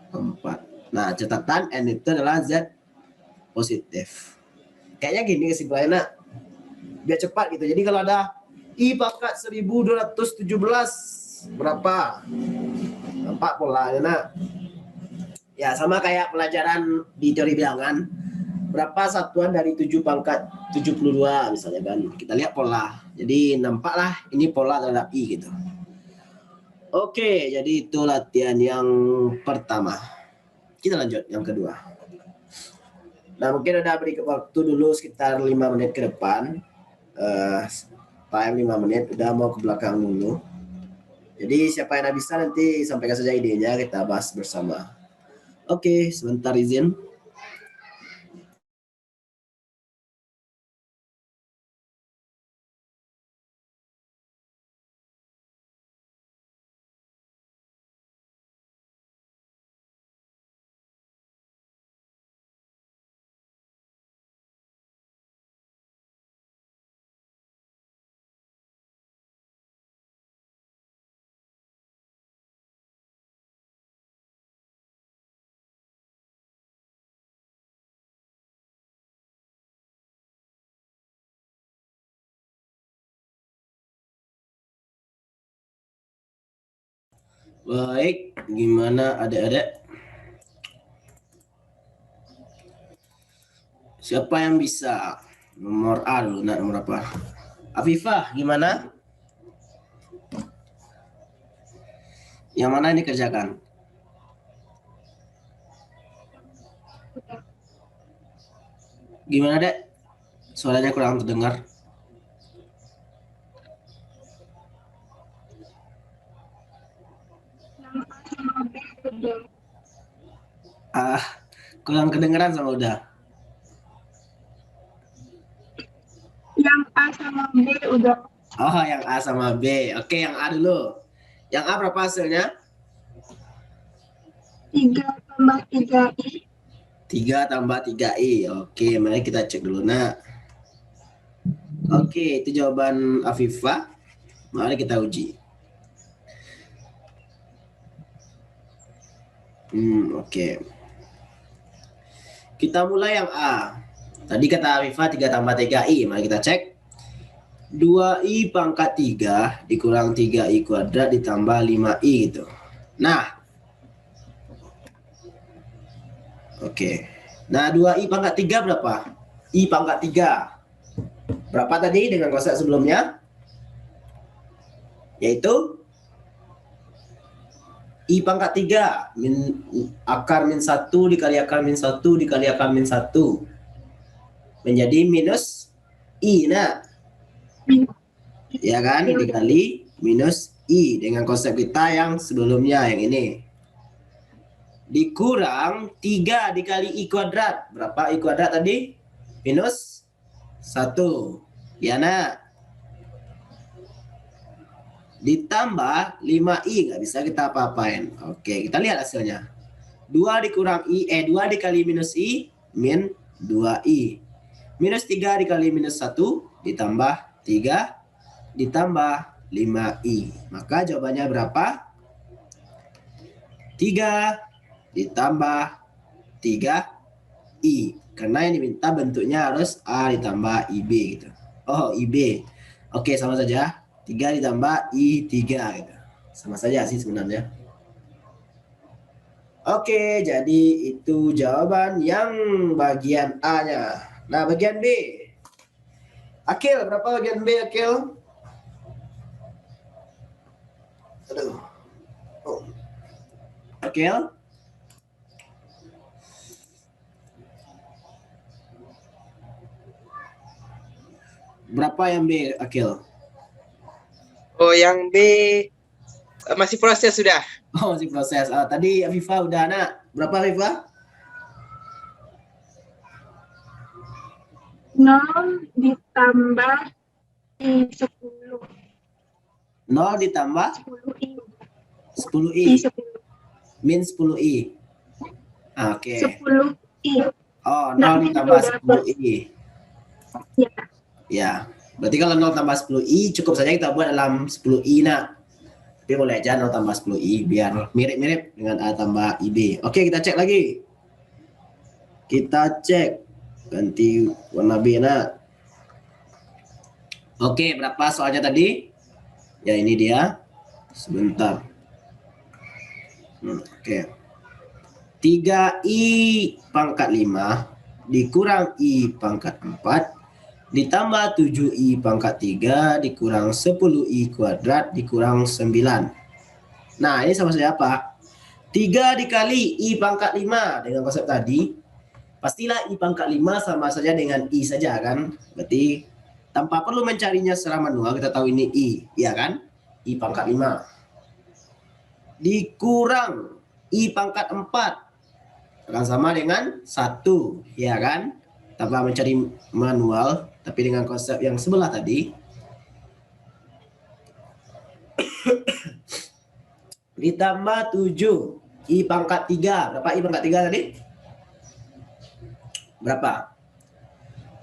4. Nah, catatan N itu adalah Z positif. Kayaknya gini kesimpulannya, nak. Biar cepat gitu. Jadi kalau ada I pangkat 1217 berapa? Nampak polanya, nak. Ya, sama kayak pelajaran di teori bilangan. Berapa satuan dari 7 pangkat 72 misalnya kan. Kita lihat pola. Jadi nampaklah ini pola terhadap I gitu. Oke, jadi itu latihan yang pertama. Kita lanjut yang kedua. Nah, mungkin ada beri waktu dulu sekitar 5 menit ke depan. Time 5 menit, udah mau ke belakang dulu. Jadi siapa yang bisa nanti sampaikan saja idenya, kita bahas bersama. Oke, sebentar izin. Baik, gimana adik-adik? Siapa yang bisa? Nomor A dulu, nah, nomor apa? Afifah, gimana? Yang mana ini kerjakan? Gimana, Dek? Suaranya kurang terdengar. Kurang kedengeran sama udah. Yang A sama B udah. Oh, yang A sama B. Oke, yang A dulu. Yang A berapa hasilnya? 3 tambah 3I. 3 tambah 3I. Oke, mari kita cek dulu, nak. Oke, itu jawaban Afifah. Mari kita uji. Oke. Kita mulai yang A. Tadi kata Afifah 3 tambah 3I. Mari kita cek. 2I pangkat 3 dikurang 3I kuadrat ditambah 5I gitu. Nah, oke. Nah, 2I pangkat 3 berapa? I pangkat 3. Berapa tadi dengan konsep sebelumnya? Yaitu I pangkat 3. Akar min 1 dikali akar min 1 dikali akar min 1. Menjadi minus I. Nah, ya kan? Dikali minus I. Dengan konsep kita yang sebelumnya, yang ini. Dikurang 3 dikali I kuadrat. Berapa I kuadrat tadi? Minus 1. Ya, nak. Ditambah 5I. Nggak bisa kita apa-apain. Oke, kita lihat hasilnya. 2 dikurang I, 2 dikali minus I, min 2I. Minus 3 dikali minus 1, ditambah 3, ditambah 5I. Maka jawabannya berapa? 3 ditambah 3I. Karena yang diminta bentuknya harus A ditambah IB gitu. Oh, IB. Oke, sama saja. 3 ditambah I3 gitu. Sama saja sih sebenarnya. Oke, jadi itu jawaban yang bagian A-nya. Nah, bagian B. Akil, berapa bagian B, Akil? Aduh. Oh. Akil? Berapa yang B, Akil? Oh, yang B masih proses sudah. Oh, masih proses. Tadi Afifa udah, nak. Berapa, Afifa? 0 ditambah I10. 0 ditambah 10I. 10I. I10. Min 10I. Oke. 10I. Oh, 0 Nah, ditambah itu udah 10I. Ya. Ya. Berarti kalau 0 tambah 10I, cukup saja kita buat dalam 10I, nak. Tapi boleh aja 0 tambah 10I, biar mirip-mirip dengan A tambah IB. Oke, kita cek lagi. Kita cek. Ganti warna B, nak. Oke, berapa soalnya tadi? Ya, ini dia. Sebentar. Oke. 3I pangkat 5 dikurang I pangkat 4 ditambah 7I pangkat 3 dikurang 10I kuadrat dikurang 9. Nah, ini sama saja apa? 3 dikali I pangkat 5 dengan konsep tadi. Pastilah I pangkat 5 sama saja dengan I saja kan? Berarti tanpa perlu mencarinya secara manual, kita tahu ini I, ya kan? I pangkat 5. Dikurang I pangkat 4 akan sama dengan 1, ya kan? Tanpa mencari manual, tapi dengan konsep yang sebelah tadi. Ditambah 7 I pangkat 3. Berapa I pangkat 3 tadi? Berapa?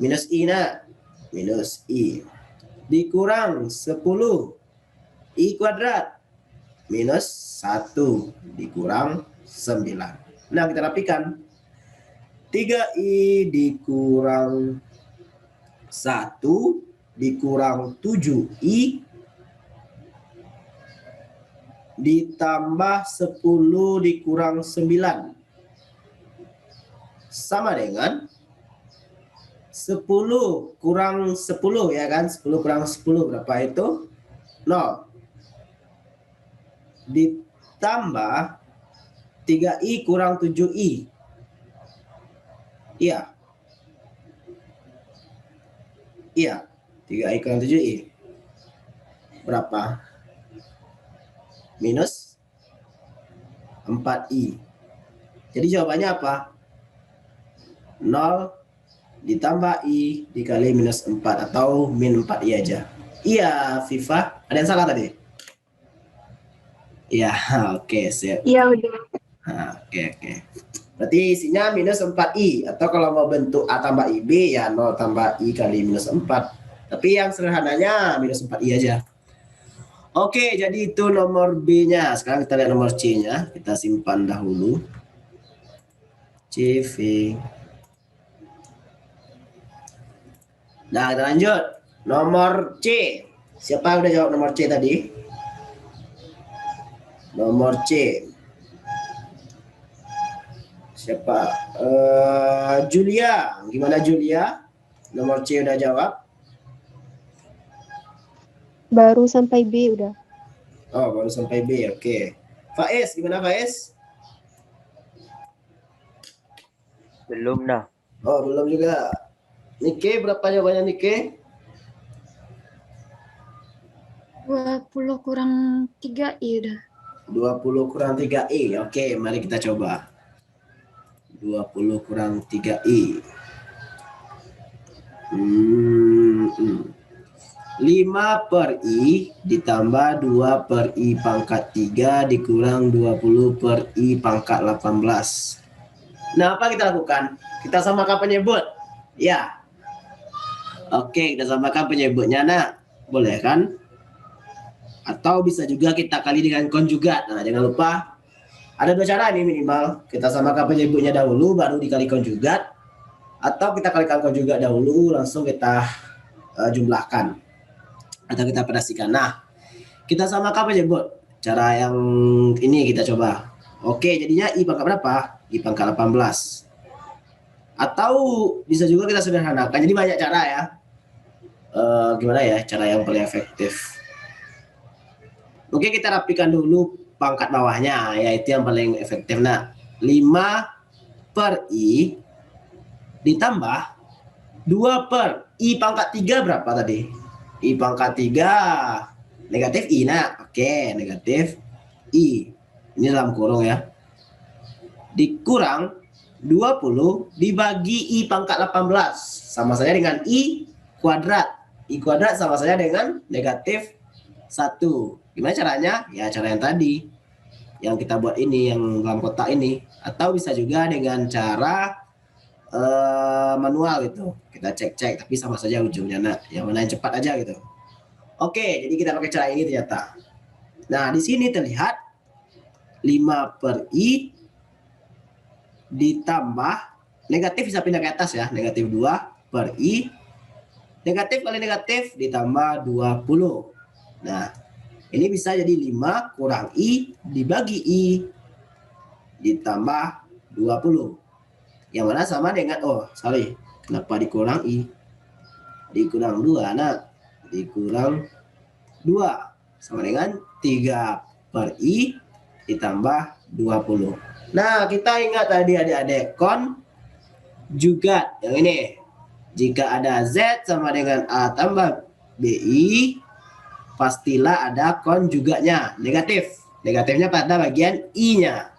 Minus I, nak. Minus I. Dikurang 10 I kuadrat. Minus 1 dikurang 9. Nah, kita rapikan. 3I dikurang 1 dikurang 7I ditambah 10 dikurang 9 sama dengan 10 kurang 10, ya kan? 10 kurang 10 berapa itu? 0. Ditambah 3I kurang 7I. Iya. Iya. 3I kurang 7I. Berapa? Minus 4I. Jadi jawabannya apa? 0 ditambah I dikali minus 4 atau min 4I aja. Iya, Viva. Ada yang salah tadi? Iya, oke, siap. Iya, udah. Oke. Berarti isinya minus 4I. Atau kalau mau bentuk A tambah IB, ya 0 tambah I kali minus 4. Tapi yang sederhananya minus 4I aja. Oke, jadi itu nomor B-nya. Sekarang kita lihat nomor C-nya. Kita simpan dahulu. CV. Nah, kita lanjut. Nomor C. Siapa yang udah jawab nomor C tadi? Nomor C. Siapa? Julia. Gimana Julia? Nomor C udah jawab? Baru sampai B udah. Oh, baru sampai B. Oke. Faiz, gimana Faiz? Belum dah. Oh, belum juga. Nike, berapa jawabannya Nike? 20 kurang 3 I udah. 20 kurang 3i. Oke, mari kita coba. 20 kurang 3i. 5 per I ditambah 2 per I pangkat 3 dikurang 20 per I pangkat 18. Nah, apa kita lakukan? Kita samakan penyebut. Ya. Oke, kita samakan penyebutnya. Nah, boleh kan? Atau bisa juga kita kali dengan konjugat. Nah, jangan lupa ada dua cara nih minimal. Kita samakan penyebutnya dahulu baru dikali konjugat. Atau kita kalikan konjugat dahulu langsung kita jumlahkan. Atau kita pedasikan. Nah, kita samakan penyebut. Cara yang ini kita coba. Oke, jadinya I pangkat berapa? I pangkat 18. Atau bisa juga kita sederhanakan. Jadi banyak cara ya. Gimana ya cara yang paling efektif? Oke, kita rapikan dulu pangkat bawahnya, yaitu yang paling efektif. Nah, 5 per I ditambah 2 per I pangkat 3 berapa tadi? I pangkat 3 negatif I. Nah, oke, negatif I. Ini dalam kurung ya. Dikurang 20 dibagi I pangkat 18. Sama saja dengan I kuadrat. I kuadrat sama saja dengan negatif 1. Gimana caranya? Ya cara yang tadi. Yang kita buat ini, yang dalam kotak ini. Atau bisa juga dengan cara manual gitu. Kita cek-cek, tapi sama saja ujungnya. Nah, yang mana yang cepat aja gitu. Oke, jadi kita pakai cara ini ternyata. Nah, di sini terlihat 5 per I ditambah negatif bisa pindah ke atas ya. Negatif 2 per I. Negatif kali negatif ditambah 20. Nah, ini bisa jadi 5 kurang I dibagi I ditambah 20. Yang mana sama dengan, kenapa dikurang I? Dikurang 2, nah. Dikurang 2. Sama dengan 3 per I ditambah 20. Nah, kita ingat tadi adik-adik konjugat. Yang ini. Jika ada Z sama dengan A tambah BI, pastilah ada konjugatnya, negatif. Negatifnya pada bagian I-nya.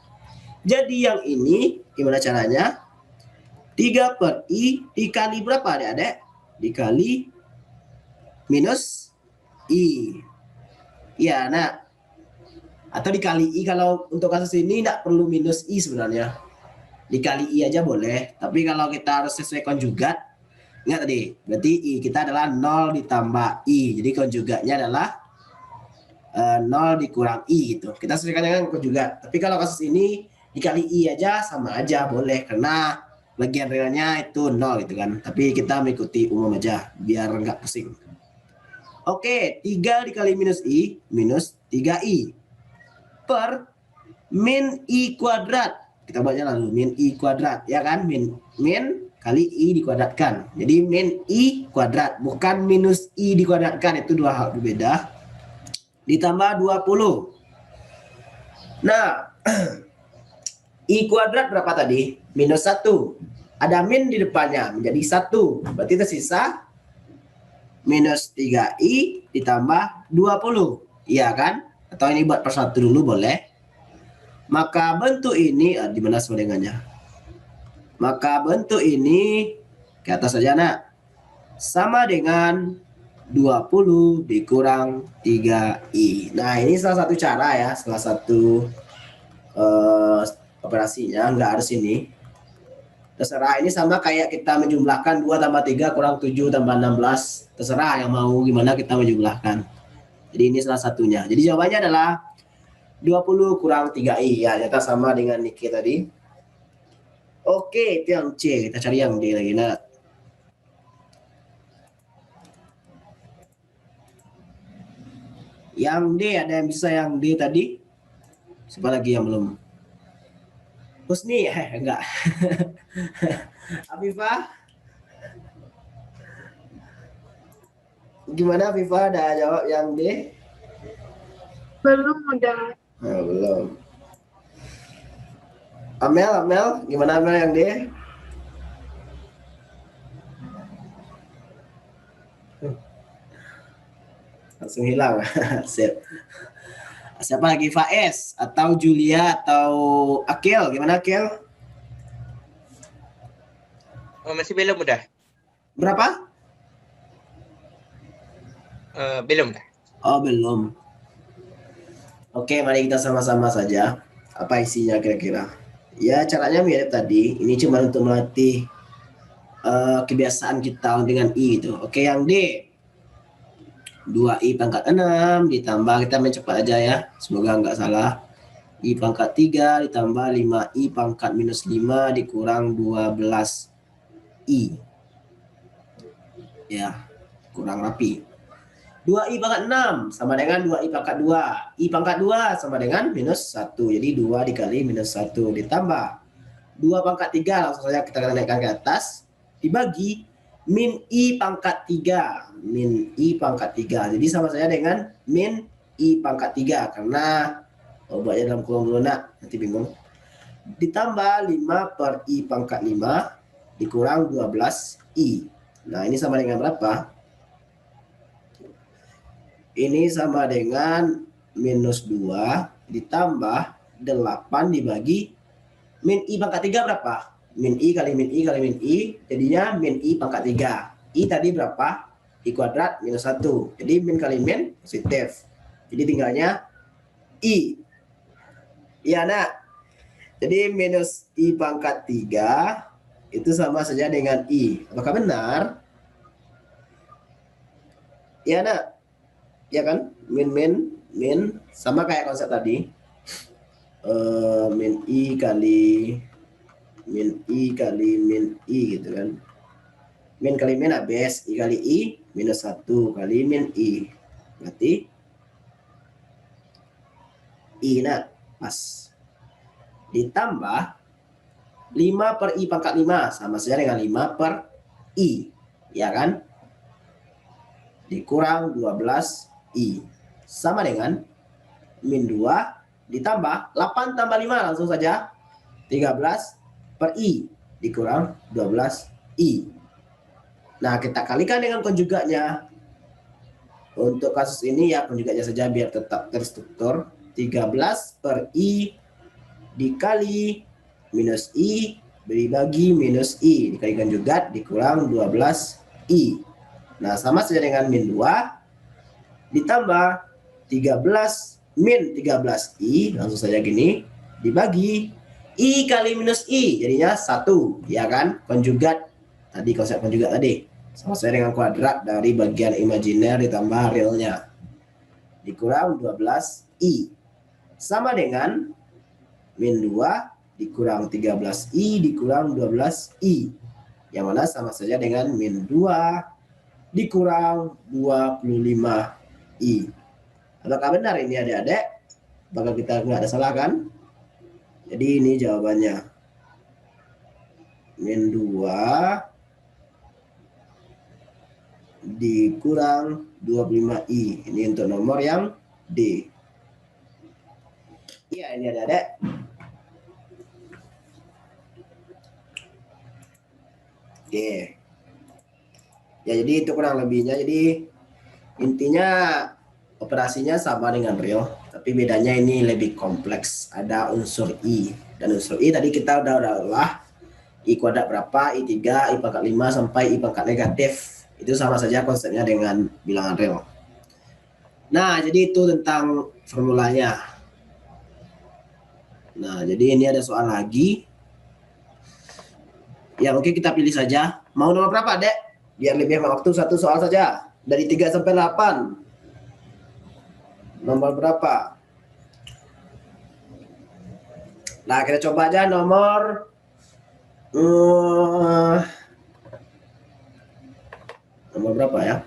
Jadi yang ini gimana caranya? 3 per I dikali berapa adik-adik? Dikali minus I. Ya, nah. Atau dikali I, kalau untuk kasus ini tidak perlu minus I sebenarnya. Dikali I aja boleh. Tapi kalau kita harus sesuai konjugat, ingat tadi, berarti I kita adalah 0 ditambah I. Jadi konjugatnya adalah 0 dikurang I gitu. Kita sesuaikan dengan konjugat. Tapi kalau kasus ini dikali I aja sama aja boleh. Karena bagian realnya itu 0 gitu kan. Tapi kita mengikuti umum aja biar nggak pusing. Oke, 3 dikali minus I, minus 3I. Per min I kuadrat. Kita buatnya lalu, min I kuadrat. Ya kan, min kali I dikuadratkan. Jadi min I kuadrat, bukan minus I dikuadratkan. Itu dua hal berbeda. Ditambah 20. Nah, I kuadrat berapa tadi? Minus 1. Ada min di depannya, menjadi 1. Berarti tersisa minus 3I ditambah 20. Iya kan? Atau ini buat persatu dulu boleh. Maka bentuk ini, di mana sama dengannya? Maka bentuk ini ke atas saja nak. Sama dengan 20 dikurang 3I. Nah, ini salah satu cara ya, salah satu operasinya, nggak harus ini. Terserah, ini sama kayak kita menjumlahkan 2 tambah 3 kurang 7 tambah 16. Terserah yang mau gimana kita menjumlahkan. Jadi ini salah satunya. Jadi jawabannya adalah 20 kurang 3I. Ya, ternyata sama dengan Niki tadi. Oke, itu yang C. Kita cari yang D lagi. Nah, yang D, ada yang bisa yang D tadi? Siapa lagi yang belum? Husni, enggak. Afifah, gimana Afifah? Ada jawab yang D? Belum udah. Oh, belum. Amel, gimana Amel yang D? Langsung hilang. Sip. Siapa lagi? Faiz atau Julia atau Akil? Gimana Akil? Oh, masih belum udah. Berapa? Belum dah. Oh, belum. Oke, mari kita sama-sama saja. Apa isinya kira-kira? Ya, caranya mirip tadi. Ini cuma untuk melatih kebiasaan kita dengan I gitu. Oke, yang D. 2I pangkat 6 ditambah, kita main cepat aja ya. Semoga nggak salah. I pangkat 3 ditambah 5I pangkat minus 5 dikurang 12I. Ya, kurang rapi. 2I pangkat 6 sama dengan 2I pangkat 2. I pangkat 2 sama dengan minus 1. Jadi 2 dikali minus 1 ditambah 2 pangkat 3, langsung saja kita naikkan ke atas. Dibagi min I pangkat 3. Min I pangkat 3. Jadi sama saja dengan min I pangkat 3. Karena buatnya dalam kurung dulu nak, nanti bingung. Ditambah 5 per I pangkat 5 dikurang 12I. Nah, ini sama dengan berapa? Ini sama dengan minus 2 ditambah 8 dibagi min I pangkat 3 berapa? Min I kali min I kali min I, jadinya min I pangkat 3. I tadi berapa? I kuadrat minus 1. Jadi min kali min positif. Jadi tinggalnya I. Iya nak. Jadi minus I pangkat 3 itu sama saja dengan I. Apakah benar? Iya nak. Ya kan, min sama kayak konsep tadi, min I kali min I gitu kan, min kali min habis, I kali I minus 1 kali min I, berarti I nak pas, ditambah 5 per I pangkat 5 sama saja dengan 5 per I, ya kan, dikurang 12I sama dengan min 2 ditambah 8 tambah 5 langsung saja 13 per I dikurang 12I. Nah, kita kalikan dengan konjugatnya. Untuk kasus ini ya konjugatnya saja biar tetap terstruktur. 13 per I dikali minus I dibagi minus I dikalikan konjugat dikurang 12I. Nah, sama saja dengan min 2 ditambah 13 min 13I, langsung saja gini, dibagi I kali minus I, jadinya 1, ya kan? Konjugat, tadi konsep konjugat tadi, sama saja dengan kuadrat dari bagian imajiner ditambah realnya, dikurang 12I, sama dengan min 2 dikurang 13I dikurang 12I, yang mana sama saja dengan min 2 dikurang 25I. Apakah benar ini adik-adik? Apakah kita nggak ada salah kan? Jadi ini jawabannya. Min 2 dikurang 25I. Ini untuk nomor yang D. Iya, ini adik-adik. Oke. Ya, jadi itu kurang lebihnya. Jadi intinya operasinya sama dengan real, tapi bedanya ini lebih kompleks. Ada unsur I, dan unsur I tadi kita udah olah. I kuadrat berapa, I 3, I pangkat 5 sampai I pangkat negatif. Itu sama saja konsepnya dengan bilangan real. Nah, jadi itu tentang formulanya. Nah, jadi ini ada soal lagi. Ya, oke, kita pilih saja. Mau nomor berapa, Dek? Biar lebih hemat waktu, satu soal saja. Dari 3 sampai 8. Nomor berapa? Nah, kita coba aja nomor nomor berapa ya?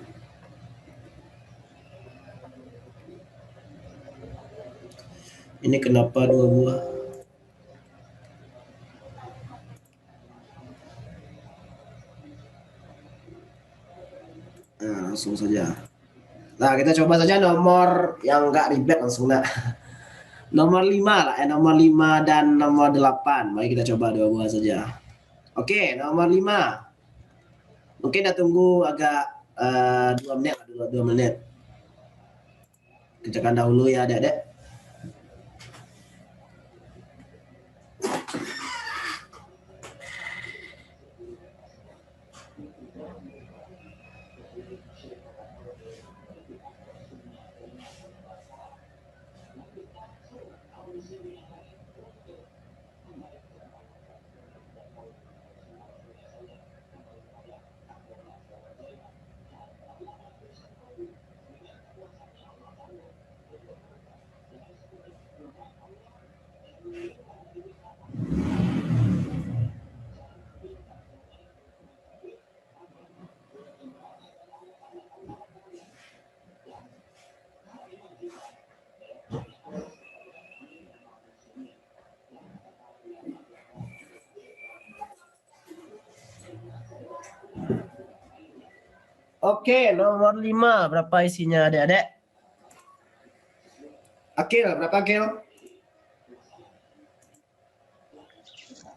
Ini kenapa 2 buah? Nah, langsung saja. Nah, kita coba saja nomor yang enggak ribet langsung nak. Nomor 5 lah, nomor 5 dan nomor 8. Mari kita coba 2 buah saja. Oke, nomor 5. Mungkin kita tunggu agak 2 menit, 2 menit. Kerjakan dahulu ya adik-adik. Oke, nomor 5. Berapa isinya adik-adik? Akil, berapa Akil?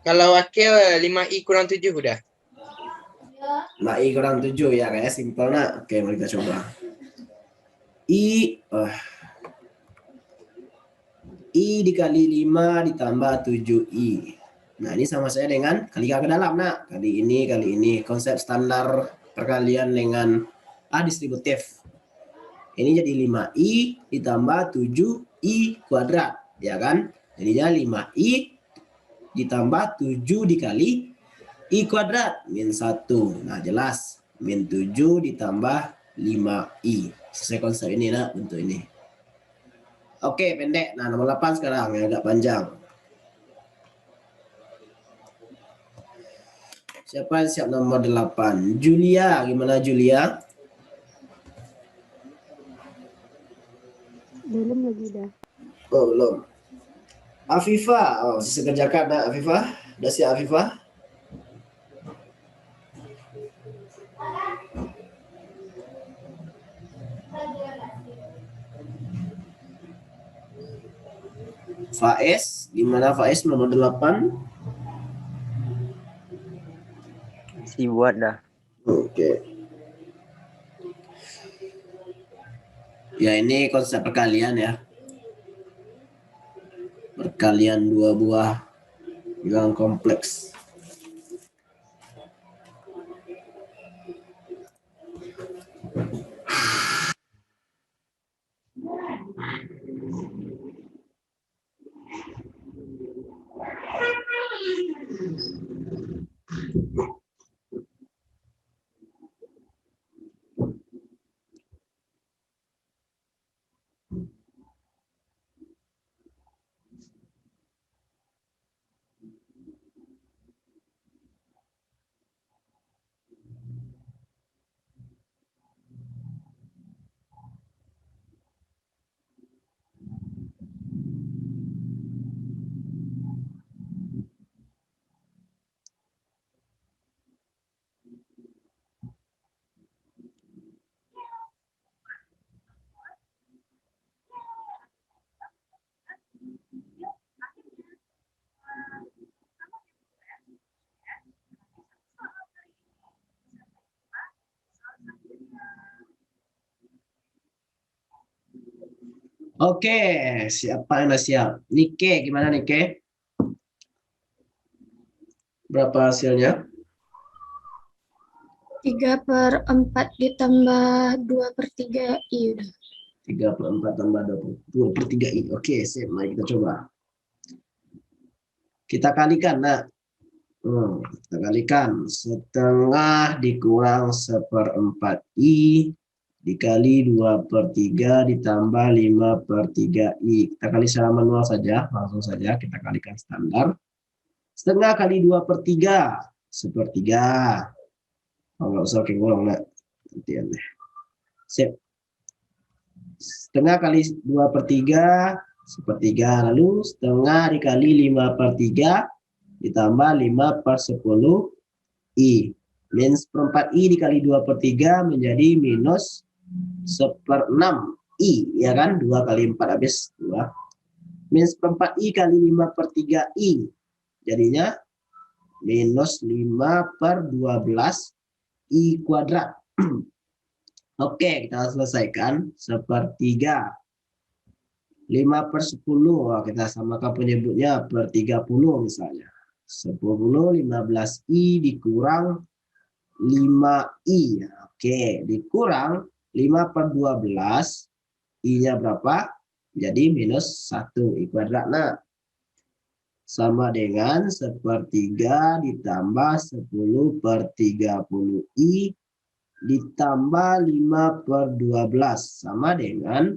Kalau Akil 5i kurang 7 udah. 5i kurang 7 ya, kayak simpel nak. Oke, mari kita coba. I dikali 5 ditambah 7i. Nah, ini sama saja dengan kalikan ke dalam nak. Kali ini. Konsep standar perkalian dengan distributif. Ini jadi 5i ditambah 7i kuadrat, ya kan? Jadinya 5i ditambah 7 dikali i kuadrat min 1. Nah, jelas. Min 7 ditambah 5i. Sesuai konsep ini nak, bentuk ini. Oke, pendek. Nah, nomor 8 sekarang yang agak panjang. Siapa yang siap nomor 8? Julia, gimana Julia? Belum lagi dah. Oh, belum. Afifah, sisa kerjakan nak Afifah? Udah siap Afifah? Faiz, gimana Faiz nomor 8? Si buat dah. Oke. Ya, ini konsep perkalian ya. Perkalian 2 buah bilangan kompleks. Oke, siapa yang udah siap? Nike, gimana Nike? Berapa hasilnya? 3/4 ditambah 2/3i udah. 3/4 tambah 2/3i. Oke, sip. Mari kita coba. Kita kalikan, nak. Kita kalikan. Setengah dikurang 1/4i dikali 2/3 ditambah 5/3i. Kita kali secara manual saja. Langsung saja kita kalikan standar. Setengah kali 2/3. 1/3. Nggak usah pakai kurang, nak. Nanti aneh. Sip. Setengah kali 2/3 sepertiga. Lalu setengah dikali 5/3 ditambah 5/10 I. Min 1/4 I dikali 2/3 menjadi minus 1/6 I. Ya kan? 2 kali 4 habis 2. Min 1/4 I kali 5/3 I. Jadinya minus 5/12 I kuadrat. Oke, kita selesaikan. 1/3. 5/10. Wah, kita samakan penyebutnya per 30 misalnya. 10, 15 I dikurang 5 I. Oke, dikurang 5/12. I-nya berapa? Jadi minus 1 I kuadrat. Nah, sama dengan 1/3 ditambah 10/30 I ditambah 5/12 sama dengan,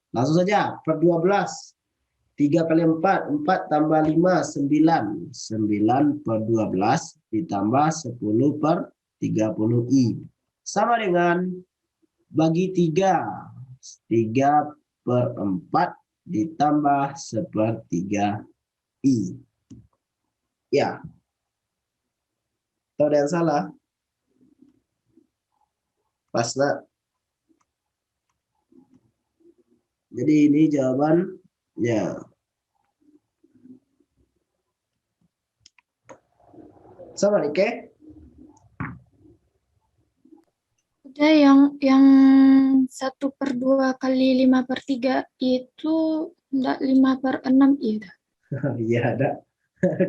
langsung saja, per 12. 3 kali 4, 4 tambah 5, 9. 9/12 ditambah 10/30 I. Sama dengan bagi 3. 3/4 ditambah 1/3 I. Ya. Atau ada yang salah? Pas nak. Jadi ini jawabannya. Sama nih, Ke? Udah yang 1/2 kali 5/3 itu enggak 5/6 I udah. Iya, ada.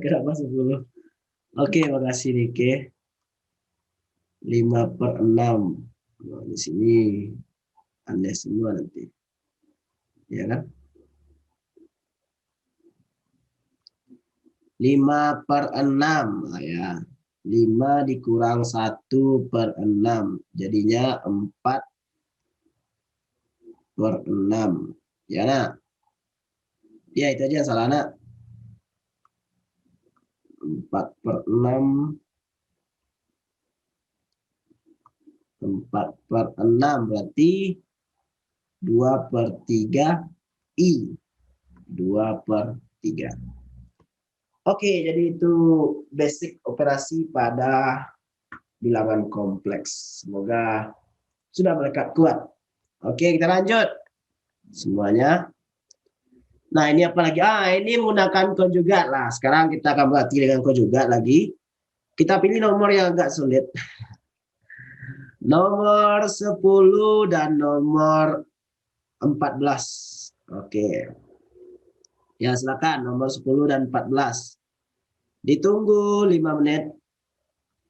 Kenapa 10? Oke, makasih nih, Ke. 5/6. Nah, di sini aneh semua nanti. Ya kan? 5/6. Nah, ya. 5 dikurang 1/6. Jadinya 4/6. Ya, nak? Ya, itu aja yang salah, nak. 4/6. 4/6 berarti 2/3 I. 2/3. Oke, jadi itu basic operasi pada bilangan kompleks. Semoga sudah melekat kuat. Oke, kita lanjut. Semuanya. Nah, ini apa lagi? Ini menggunakan konjugat lah. Sekarang kita akan berlatih dengan konjugat lagi. Kita pilih nomor yang agak sulit. Nomor 10 dan nomor 14. Oke. Ya, silakan nomor 10 dan 14. Ditunggu 5 menit.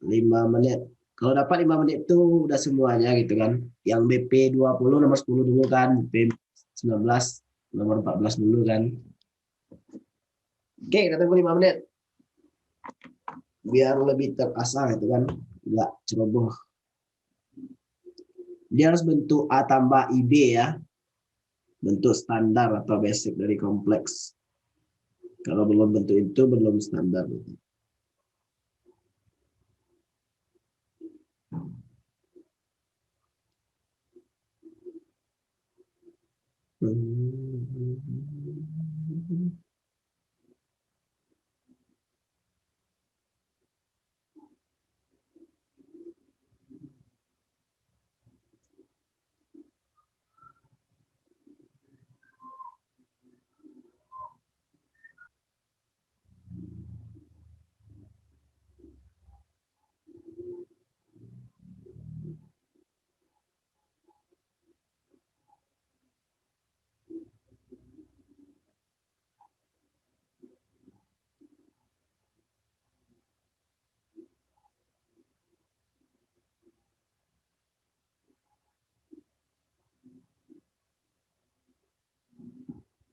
5 menit. Kalau dapat 5 menit itu udah semuanya gitu kan. Yang BP 20 nomor 10 dulu kan. BP 19 nomor 14 dulu kan. Oke, kita tunggu 5 menit. Biar lebih terasa gitu kan. Enggak ceroboh. Dia harus bentuk A tambah IB ya. Bentuk standar atau basic dari kompleks. Kalau belum bentuk itu belum standar.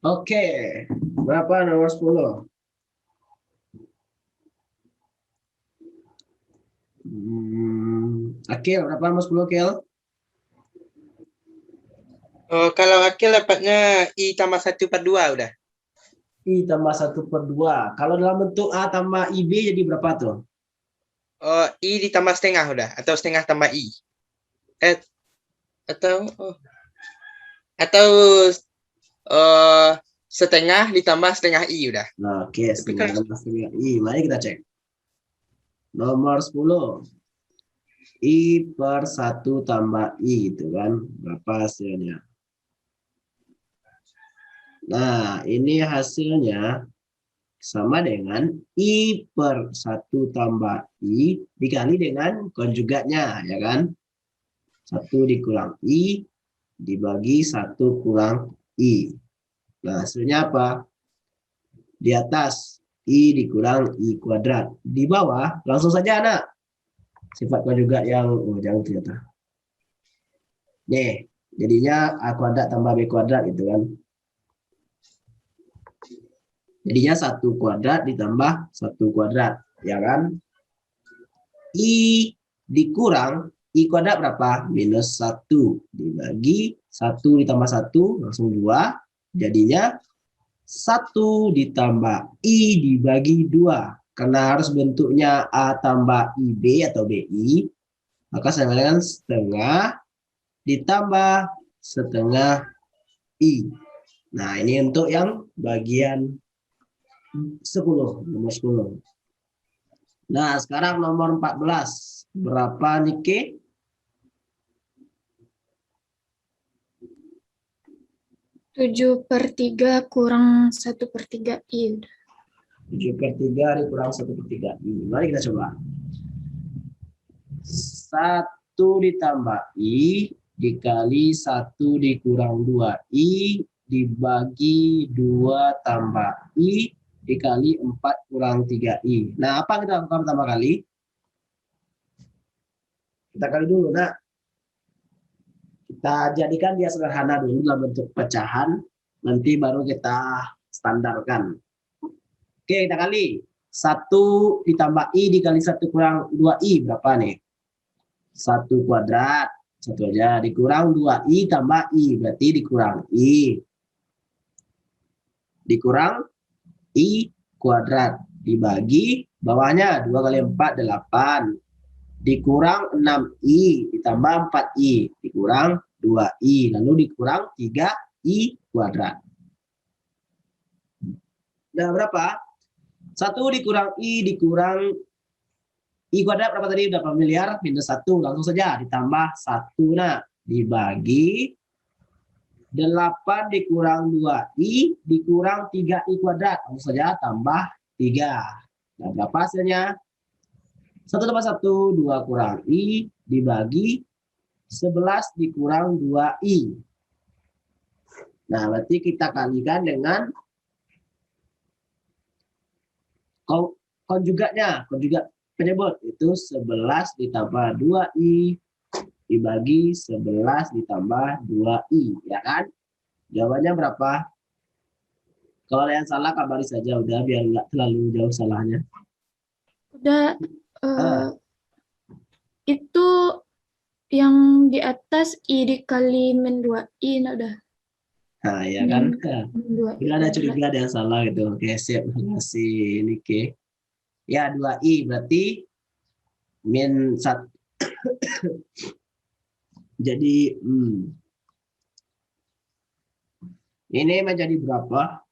Oke, berapa nomor 10? Akil, berapa nomor 10, Akil? Oh, kalau Akil dapatnya I tambah 1/2 udah. I tambah 1/2. Kalau dalam bentuk A tambah IB jadi berapa tuh? Oh, I ditambah setengah udah. Atau setengah tambah I. Atau setengah ditambah setengah I udah. Nah, oke, Tapi setengah tambah setengah I. Mari kita cek. Nomor 10. I per 1 tambah I gitu kan. Berapa hasilnya? Nah, ini hasilnya sama dengan I per 1 tambah I dikali dengan konjugatnya, ya kan? 1 dikurang I dibagi 1 kurang I. Nah, hasilnya apa? Di atas I dikurang I kuadrat. Di bawah langsung saja anak. Sifat konjugat yang jauh ternyata. Nih, jadinya A kuadrat tambah B kuadrat gitu kan. Jadinya 1 kuadrat ditambah 1 kuadrat, ya kan? I dikurang I kuadrat berapa? Minus 1 dibagi 1 ditambah 1 langsung 2. Jadinya 1 ditambah I dibagi 2. Karena harus bentuknya A tambah IB atau BI, maka sama dengan setengah ditambah setengah I. Nah, ini untuk yang bagian 10, nomor 10. Nah, sekarang nomor 14. Berapa Nike? 7/3 kurang 1/3 I. 7/3 dikurang 1/3 I. Mari kita coba. 1 ditambah I dikali 1 dikurang 2I dibagi 2 tambah I dikali 4 kurang 3I. Nah, apa kita lakukan pertama kali? Kita kali dulu, nak. Kita jadikan dia sederhana dulu dalam bentuk pecahan, nanti baru kita standarkan. Oke, kita kali. 1 ditambah I dikali 1 kurang 2I berapa nih? 1 kuadrat. 1 aja. Dikurang 2I tambah I. Berarti dikurang I. Dikurang I kuadrat. Dibagi bawahnya 2 kali 4, 8. Dikurang 6I ditambah 4I. Dikurang 2I. Lalu dikurang 3I kuadrat. Nah, berapa? 1 dikurang I dikurang I kuadrat berapa tadi? Udah familiar? Minus 1. Langsung saja ditambah 1. Nah, dibagi 8 dikurang 2I dikurang 3I kuadrat. Langsung saja tambah 3. Nah, berapa hasilnya? 1 tambah 1, 2 kurang I dibagi 11 dikurang 2I. Nah, berarti kita kalikan dengan konjugatnya, konjugat penyebut itu 11 ditambah 2I dibagi 11 ditambah 2I, ya kan? Jawabannya berapa? Kalau ada yang salah kabari saja udah biar nggak terlalu jauh salahnya. Udah itu yang di atas I dikali min 2I nah udah. Nah, ya kan? Min 2I Bila ada kuadrat. curiga ada yang salah gitu. Oke, siap. Terima kasih Nike. Ya, 2I berarti min 1. Jadi ini menjadi berapa?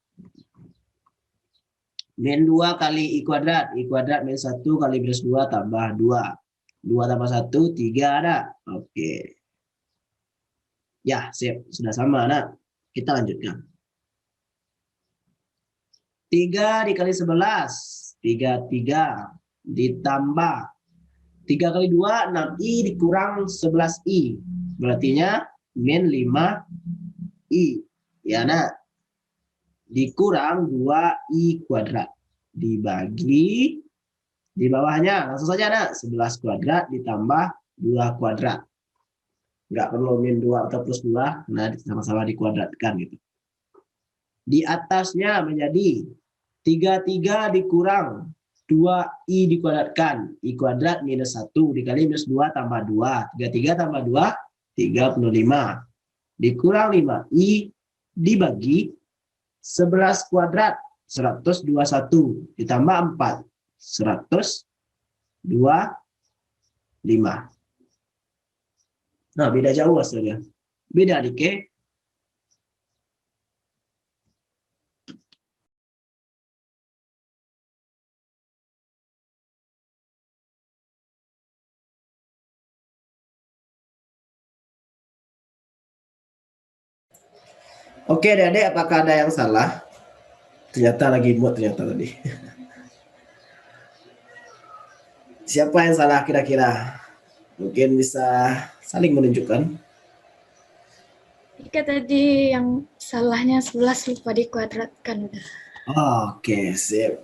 Min 2 kali I kuadrat. I kuadrat min 1 kali minus 2 tambah 2. 2 tambah 1, 3 ada. Oke. Ya, siap. Sudah sama, nak. Kita lanjutkan. 3 dikali 11. 3 ditambah 3 kali 2, 6I dikurang 11I. Berartinya min 5I. Ya, nak. Dikurang 2I kuadrat. Dibagi di bawahnya. Langsung saja, nak. 11 kuadrat ditambah 2 kuadrat. Nggak perlu min 2 atau plus 2. Nah, sama-sama dikuadratkan gitu. Di atasnya menjadi 33 dikurang 2I dikuadratkan. I kuadrat minus 1 dikali minus 2 tambah 2. 33 tambah 2, 35. Dikurang 5I dibagi 11 kuadrat. 121. Ditambah 4. 125. Nah, beda jauh hasilnya. Beda dikit. Oke, adik-adik, apakah ada yang salah? Ternyata lagi mood ternyata tadi. Siapa yang salah kira-kira? Mungkin bisa saling menunjukkan. Ika tadi yang salahnya 11 lupa dikuadratkan udah. Oke, sip.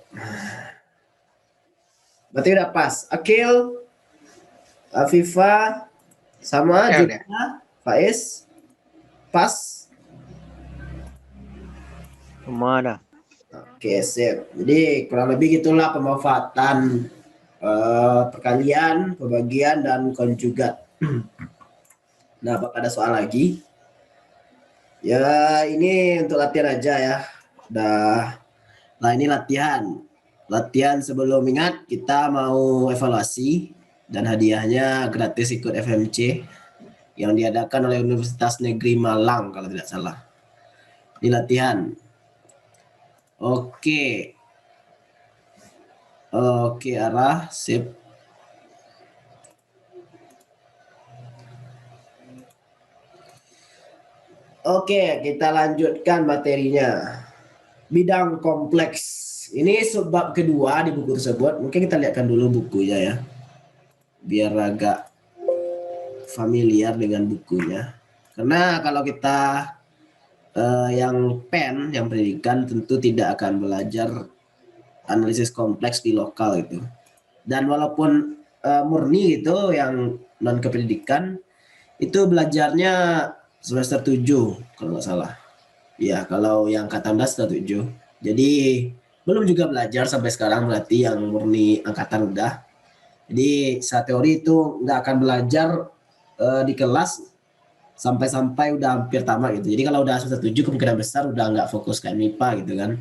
Berarti udah pas. Akil, Afifa, sama Ya, Julia, Faiz, pas. Semua dah. Oke, sip. Jadi kurang lebih gitulah pemanfaatan perkalian, pembagian, dan konjugat. Nah, apakah ada soal lagi? Ya, ini untuk latihan aja ya. Nah, ini latihan. Latihan sebelum ingat, kita mau evaluasi dan hadiahnya gratis ikut FMC yang diadakan oleh Universitas Negeri Malang kalau tidak salah. Ini latihan. Oke. Oke, arah, sip. Oke, kita lanjutkan materinya. Bidang kompleks. Ini subbab kedua di buku tersebut. Mungkin kita lihatkan dulu bukunya ya. Biar agak familiar dengan bukunya. Karena kalau kita yang PEN, yang pendidikan tentu tidak akan belajar analisis kompleks di lokal itu. Dan walaupun murni itu yang non kependidikan itu belajarnya semester 7 kalau nggak salah. Ya, kalau yang angkatan 7. Jadi belum juga belajar sampai sekarang berarti yang murni angkatan udah. Jadi secara teori itu nggak akan belajar di kelas sampai udah hampir tamat gitu. Jadi kalau udah semester 7 kemungkinan besar udah nggak fokus ke MIPA gitu kan.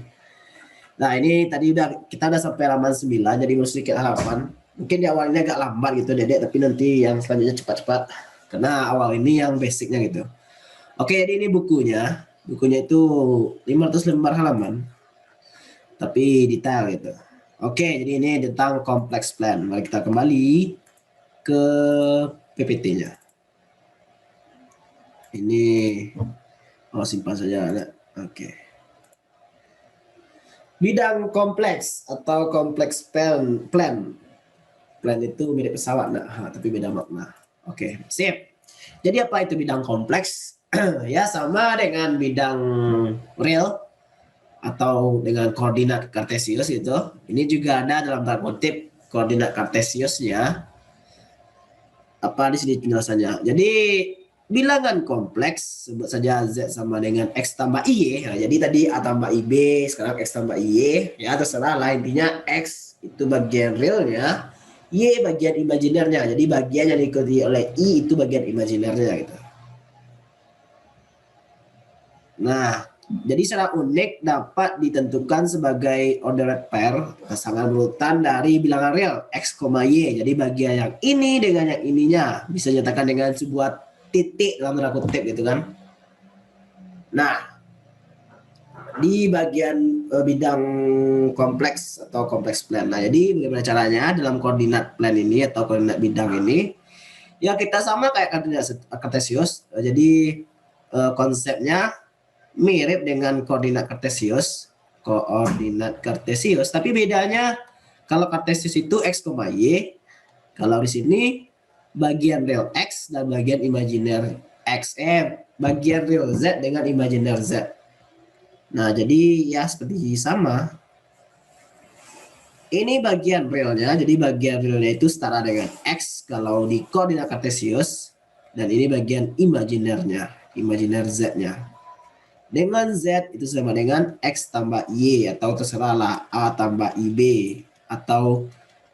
Nah, ini tadi kita udah sampai halaman 9, jadi mau sedikit halaman. Mungkin di awalnya agak lambat gitu Dedek, tapi nanti yang selanjutnya cepat-cepat. Karena awal ini yang basicnya gitu. Oke, jadi ini bukunya. Bukunya itu 500 lembar halaman. Tapi detail gitu. Oke, jadi ini tentang complex plan. Mari kita kembali ke PPT-nya. Ini simpan saja. Oke. Bidang kompleks atau kompleks plan. Plan itu mirip pesawat, tapi beda makna. Oke, sip. Jadi apa itu bidang kompleks? Ya sama dengan bidang real atau dengan koordinat kartesius itu. Ini juga ada dalam tanda kutip koordinat kartesiusnya. Apa di sini penjelasannya? Jadi bilangan kompleks sebut saja Z sama dengan X tambah Y. Nah, jadi tadi A tambah IB, sekarang X tambah Y. Ya terserah lah, intinya X itu bagian realnya, Y bagian imajinernya. Jadi bagian yang diikuti oleh I itu bagian imajinernya gitu. Nah, jadi secara unik dapat ditentukan sebagai ordered pair, pasangan berurutan dari bilangan real X, Y. Jadi bagian yang ini dengan yang ininya bisa dinyatakan dengan sebuah titik dalam tanda kutip gitu kan. Nah, di bagian bidang kompleks atau kompleks plan. Nah, jadi bagaimana caranya dalam koordinat plan ini atau koordinat bidang ini? Ya kita sama kayak koordinat kartesius. Jadi konsepnya mirip dengan koordinat kartesius, tapi bedanya kalau kartesius itu X, Y, kalau di sini bagian real X dan bagian imajiner X, bagian real Z dengan imajiner Z. Nah, jadi ya seperti sama. Ini bagian realnya, jadi bagian realnya itu setara dengan X kalau di koordinat kartesius, dan ini bagian imajinernya, imajiner Z-nya. Dengan Z itu sama dengan X tambah Y atau terserahlah A tambah IB, atau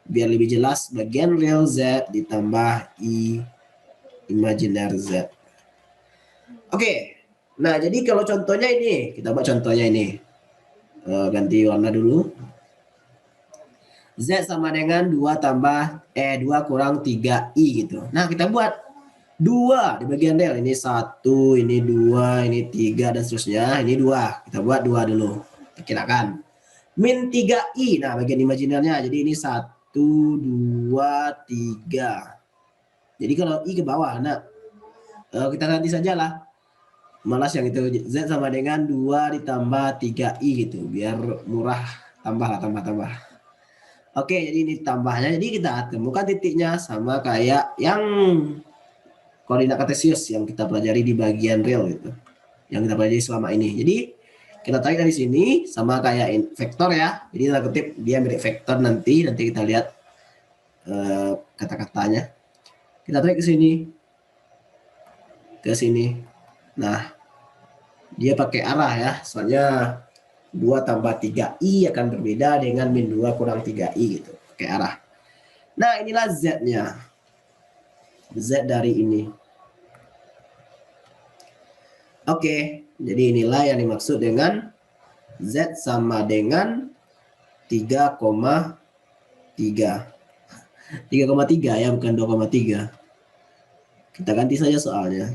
biar lebih jelas bagian real Z ditambah I imajiner Z. Oke. Nah, jadi kalau contohnya ini, kita buat contohnya ini. Ganti warna dulu. Z sama dengan 2 kurang 3I gitu. Nah, kita buat 2 di bagian real. Ini 1, ini 2, ini 3, dan seterusnya. Ini 2. Kita buat 2 dulu. Perkirakan. Min 3I. Nah, bagian imajinernya. Jadi ini 1, 2, 3. Jadi kalau I ke bawah, nah kita ganti saja lah. Malas yang itu Z sama dengan 2 ditambah 3I gitu. Biar murah, tambah. Oke, jadi ini tambahnya. Jadi kita temukan titiknya sama kayak yang koordinat kartesius yang kita pelajari di bagian real gitu. Yang kita pelajari selama ini. Jadi kita tarik dari sini sama kayak vektor ya. Jadi tanda kutip dia mirip vektor nanti kita lihat kata-katanya. Kita tarik ke sini. Nah, dia pakai arah ya. Soalnya 2 tambah 3I akan berbeda dengan min 2 kurang 3I gitu. Pakai arah. Nah, inilah Z-nya. Z dari ini. Oke, jadi inilah yang dimaksud dengan Z sama dengan 3,3. 3,3 ya, bukan 2,3. Kita ganti saja soalnya.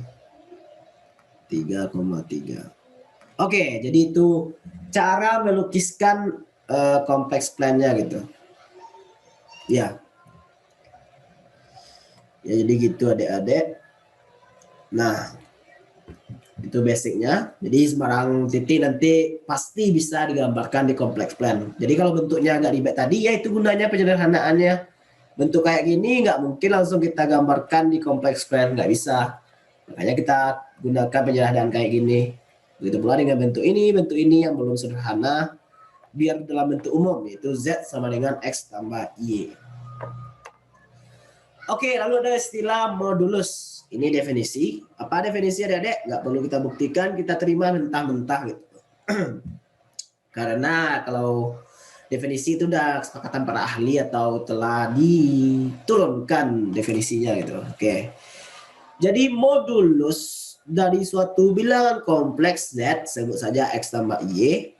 3,3. Oke, jadi itu cara melukiskan kompleks plan-nya gitu. Ya. Ya, jadi gitu adik-adik. Nah, itu basicnya. Jadi sembarang titik nanti pasti bisa digambarkan di kompleks plan. Jadi kalau bentuknya agak ribet tadi, ya itu gunanya penyederhanaannya. Bentuk kayak gini nggak mungkin langsung kita gambarkan di kompleks plan, nggak bisa. Makanya kita gunakan penyederhanaan kayak gini. Begitu pula dengan bentuk ini yang belum sederhana, biar dalam bentuk umum, yaitu Z sama dengan X tambah Y. Oke, lalu ada istilah modulus. Ini definisi. Apa definisi adik-adik? Nggak perlu kita buktikan, kita terima mentah-mentah gitu. Karena kalau definisi itu udah kesepakatan para ahli atau telah diturunkan definisinya gitu. Oke. Jadi modulus dari suatu bilangan kompleks Z, sebut saja X tambah Y,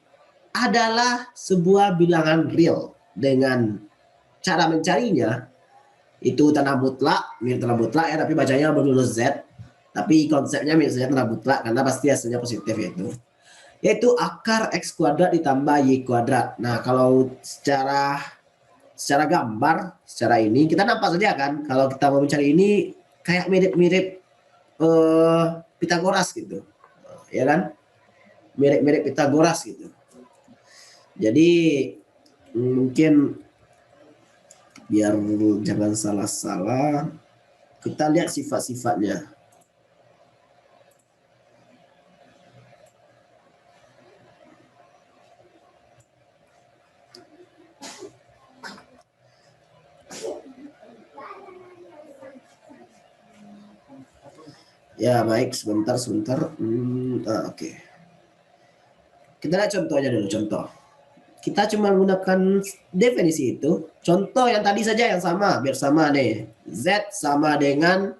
adalah sebuah bilangan real dengan cara mencarinya itu tanah mutlak, mirip tanah mutlak ya, tapi bacanya modulus Z. Tapi konsepnya misalnya tanah mutlak karena pasti hasilnya positif yaitu akar X kuadrat ditambah Y kuadrat. Nah, kalau secara gambar, secara ini kita nampak saja kan, kalau kita mau mencari ini kayak mirip-mirip Pitagoras gitu. Ya kan? Mirip-mirip Pitagoras gitu. Jadi mungkin biar jangan salah-salah, kita lihat sifat-sifatnya. Ya baik, sebentar. Oke. Kita lihat contohnya dulu, contoh. Kita cuma menggunakan definisi itu. Contoh yang tadi saja yang sama, biar sama nih. Z sama dengan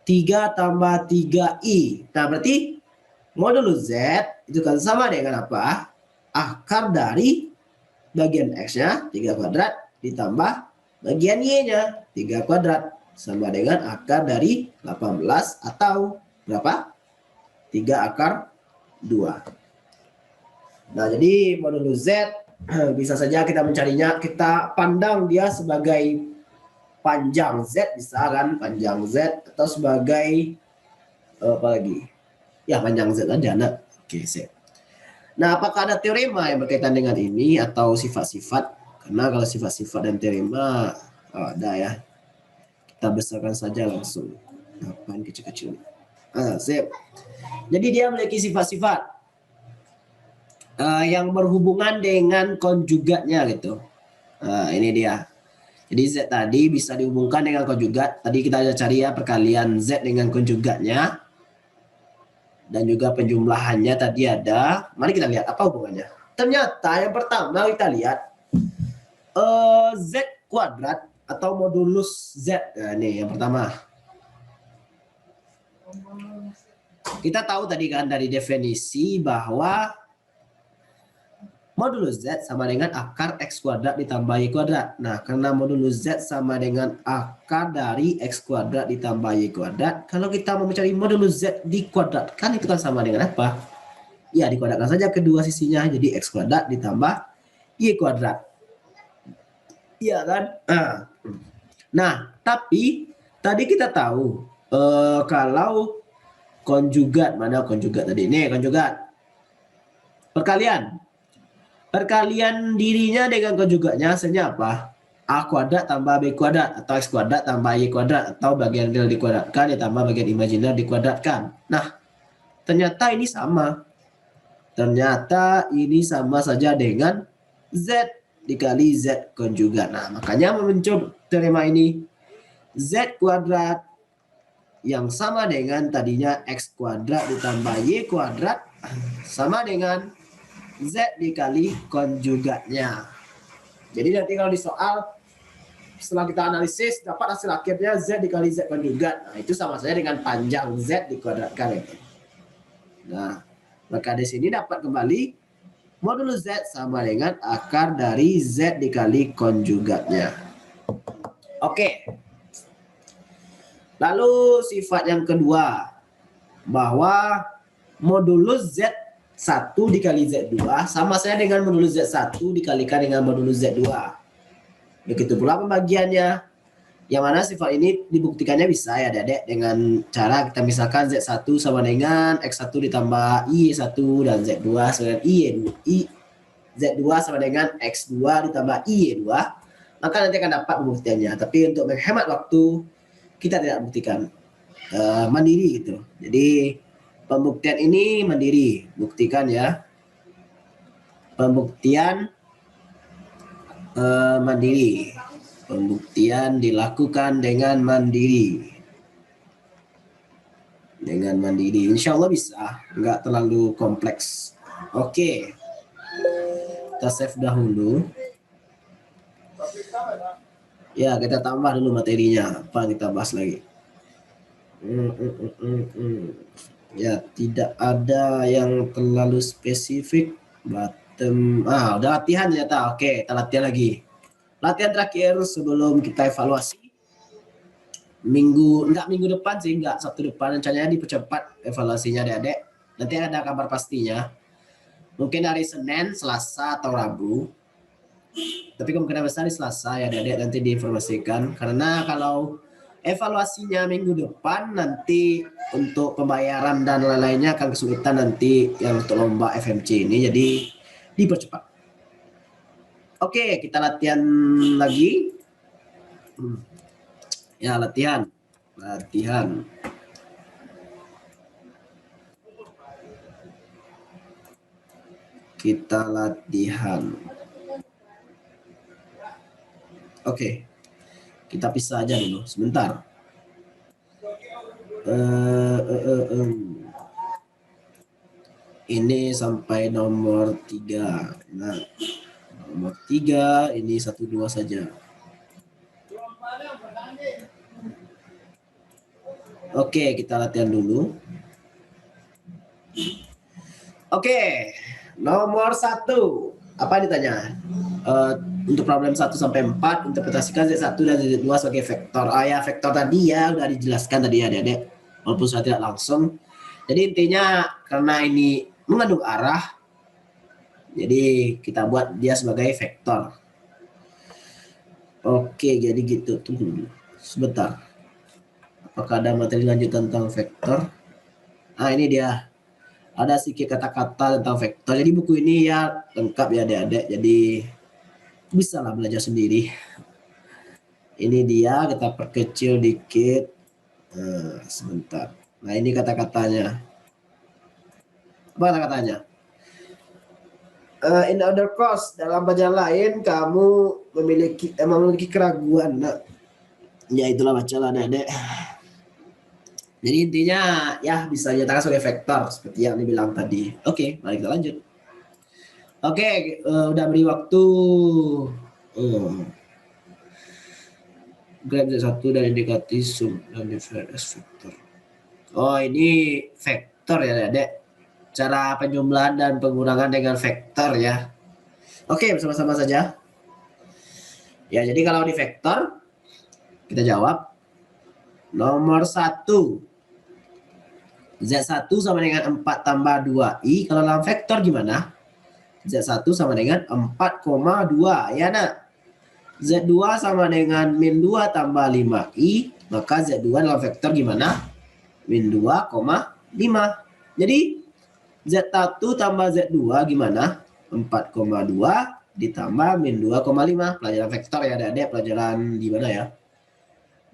3 tambah 3I. Nah, berarti modulus Z itu kan sama dengan apa? Akar dari bagian X-nya, 3 kuadrat, ditambah bagian Y-nya, 3 kuadrat. Sama dengan akar dari 18 atau berapa? 3 akar 2. Nah, jadi modulus Z bisa saja kita mencarinya, kita pandang dia sebagai panjang Z, bisa kan, panjang Z, atau sebagai apa lagi? Ya, panjang Z aja, nah. Oke, Z. Nah, apakah ada teorema yang berkaitan dengan ini atau sifat-sifat? Karena kalau sifat-sifat dan teorema ada ya. Kita besarkan saja langsung. Apaan kecil-kecil? Sip. Jadi dia memiliki sifat-sifat yang berhubungan dengan konjugatnya gitu. Ini dia. Jadi Z tadi bisa dihubungkan dengan konjugat. Tadi kita sudah cari ya perkalian Z dengan konjugatnya. Dan juga penjumlahannya tadi ada. Mari kita lihat apa hubungannya. Ternyata yang pertama kita lihat Z kuadrat atau modulus Z. Nah, ini yang pertama. Kita tahu tadi kan dari definisi bahwa modulus Z sama dengan akar X kuadrat ditambah Y kuadrat. Nah, karena modulus Z sama dengan akar dari X kuadrat ditambah Y kuadrat, kalau kita mau mencari modulus Z dikuadratkan itu kan sama dengan apa? Ya, dikuadratkan saja kedua sisinya, jadi X kuadrat ditambah Y kuadrat. Iya kan? Nah, tapi tadi kita tahu kalau konjugat. Mana konjugat tadi? Nih konjugat. Perkalian. Perkalian dirinya dengan konjugatnya hasilnya apa? A kuadrat tambah B kuadrat, atau X kuadrat tambah Y kuadrat, atau bagian real dikuadratkan ditambah bagian imajiner dikuadratkan. Nah, ternyata ini sama. Ternyata ini sama saja dengan Z dikali Z konjugat. Nah, makanya muncul teorema ini. Z kuadrat yang sama dengan tadinya X kuadrat ditambah Y kuadrat sama dengan Z dikali konjugatnya. Jadi nanti kalau di soal setelah kita analisis dapat hasil akhirnya Z dikali Z konjugat. Nah, itu sama saja dengan panjang Z dikuadratkan. Nah, maka di sini dapat kembali modulus Z sama dengan akar dari Z dikali konjugatnya. Oke. Lalu sifat yang kedua, bahwa modulus Z1 dikali Z2 sama saja dengan modulus Z1 dikalikan dengan modulus Z2. Begitu pula pembagiannya. Yang mana sifat ini dibuktikannya bisa ya Dedek dengan cara kita misalkan Z1 sama dengan X1 ditambah Y1 dan Z2 sama dengan Z2 sama dengan X2 ditambah Y2. Maka nanti akan dapat pembuktiannya. Tapi untuk menghemat waktu kita tidak buktikan mandiri gitu. Jadi pembuktian ini mandiri, buktikan ya. Pembuktian mandiri. Pembuktian dilakukan dengan mandiri. Dengan mandiri. Insya Allah bisa. Nggak terlalu kompleks. Oke. Kita save dahulu. Ya, kita tambah dulu materinya. Apa yang kita bahas lagi? Ya, tidak ada yang terlalu spesifik. Udah latihan ternyata. Oke, kita latihan lagi. Latihan terakhir sebelum kita evaluasi. Minggu depan sih, enggak Sabtu depan. Rencananya dipercepat evaluasinya adik-adik. Nanti ada kabar pastinya. Mungkin hari Senin, Selasa, atau Rabu. Tapi kemungkinan besar di Selasa ya adik-adik nanti diinformasikan. Karena kalau evaluasinya minggu depan nanti untuk pembayaran dan lain-lainnya akan kesulitan nanti yang untuk lomba FMC ini. Jadi dipercepat. Oke, kita latihan lagi. Ya, latihan. Kita latihan. Oke. Kita pisah aja dulu sebentar. Ini sampai nomor 3. Nah, nomor 3 ini 1 2 saja. Oke, kita latihan dulu. Oke, nomor 1. Apa ditanya? Untuk problem 1 sampai 4 interpretasikan Z1 dan Z2 sebagai vektor. Ya, vektor tadi ya udah dijelaskan tadi ya Adik-adik. Walaupun saya tidak langsung. Jadi intinya karena ini mengandung arah, jadi kita buat dia sebagai vektor. Oke, jadi gitu. Tunggu dulu sebentar. Apakah ada materi lanjut tentang vektor? Nah, ini dia. Ada sedikit kata-kata tentang vektor. Jadi buku ini ya lengkap ya adik-adik. Jadi bisa lah belajar sendiri. Ini dia, kita perkecil dikit. Sebentar. Nah, ini kata-katanya. Apa kata-katanya? In other course, dalam pelajaran lain kamu memiliki keraguan. Nah, ya itulah bacalah adik-adik. Jadi intinya ya bisa dinyatakan sebagai vektor seperti yang dibilang tadi. Oke, mari kita lanjut. Oke, udah beri waktu. Graf Z1 dan indikasi sum dan diferensi vektor. Oh, ini vektor ya, Dek. Cara penjumlahan dan pengurangan dengan vektor ya. Oke, bersama-sama saja. Ya, jadi kalau di vektor kita jawab nomor 1. Z1 sama dengan 4 tambah 2i. Kalau dalam vektor gimana? Z1 sama dengan 4,2 ya nak. Z2 sama dengan min 2 tambah 5i. Maka Z2 dalam vektor gimana? Min 2,5 5. Jadi Z1 tambah Z2 gimana? 4,2 ditambah min 2,5. Pelajaran vektor ya adik-adik, pelajaran di mana ya?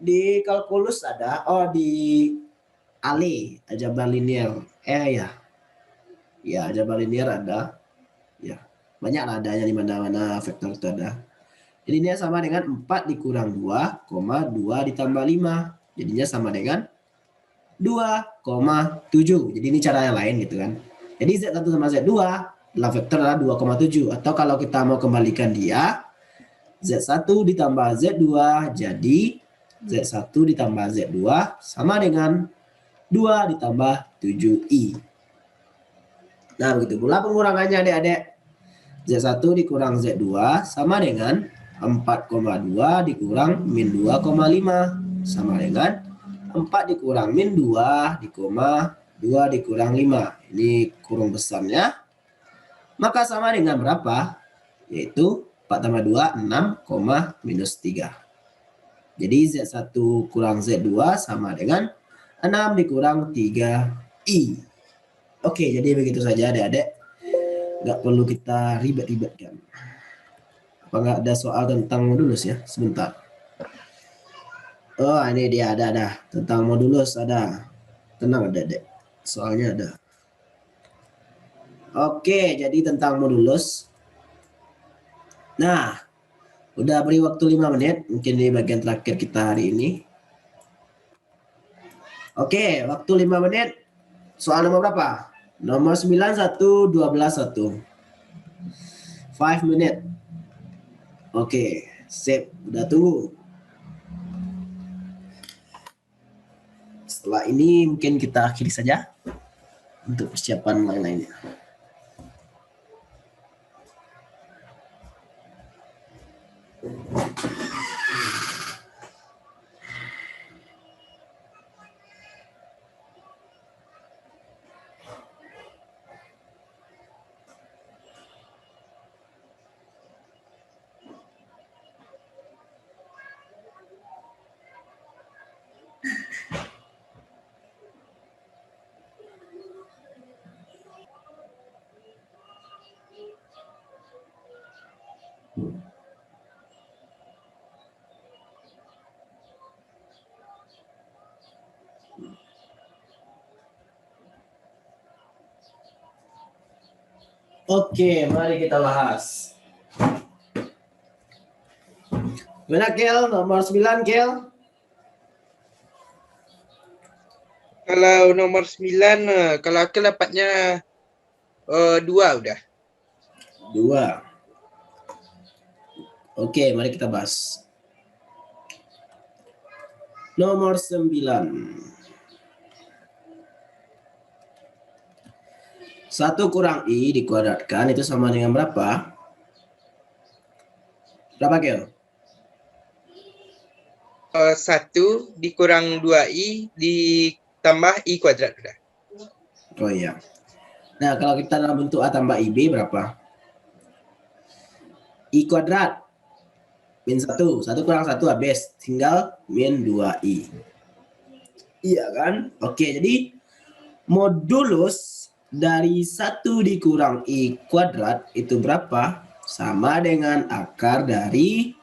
Di kalkulus ada, di ALE, aljabar linear. Ya, aljabar linear ada. Ya, banyak lah adanya di mana-mana vektor itu ada. Jadi ini sama dengan 4 dikurang 2, 2 ditambah 5. Jadinya sama dengan 2,7. Jadi ini cara yang lain gitu kan. Jadi Z1 sama Z2 dalam vektor adalah 2,7. Atau kalau kita mau kembalikan dia, Z1 ditambah Z2 jadi Z1 ditambah Z2 sama dengan 2 ditambah 7I. Nah, begitu pula pengurangannya adik-adik. Z1 dikurang Z2 sama dengan 4,2 dikurang min 2,5 sama dengan 4 dikurang min 2 dikurang 5. Ini kurung besarnya. Maka sama dengan berapa? Yaitu 4 tambah 2, 6, minus 3. Jadi Z1 kurang Z2 sama dengan 6 dikurang 3I. Oke, jadi begitu saja adik-adik. Nggak perlu kita ribet-ribetkan. Apa nggak ada soal tentang modulus ya? Sebentar. Oh, ini dia ada. Tentang modulus ada. Tenang adik-adik. Soalnya ada. Oke, jadi tentang modulus. Nah, udah beri waktu 5 menit. Mungkin di bagian terakhir kita hari ini. Oke, waktu 5 menit. Soal nomor berapa? Nomor 9, 1, 12, 1. 5 menit. Oke, sip. Udah tunggu. Setelah ini mungkin kita akhiri saja untuk persiapan lain-lainnya. Oke, mari kita bahas. Mana Kel? Nomor 9 Kel? Kalau nomor 9, kalau aku dapatnya 2 udah. 2. Oke, mari kita bahas. Nomor 9. 1 kurang I dikuadratkan itu sama dengan berapa? Berapa, Kel? 1 dikurang 2I ditambah I kuadrat udah. Oh iya. Nah, kalau kita dalam bentuk A tambah IB berapa? I kuadrat. Min 1. 1 kurang 1 habis. Tinggal min 2I. Iya kan? Oke, jadi modulus dari 1 dikurang I kuadrat itu berapa? Sama dengan akar dari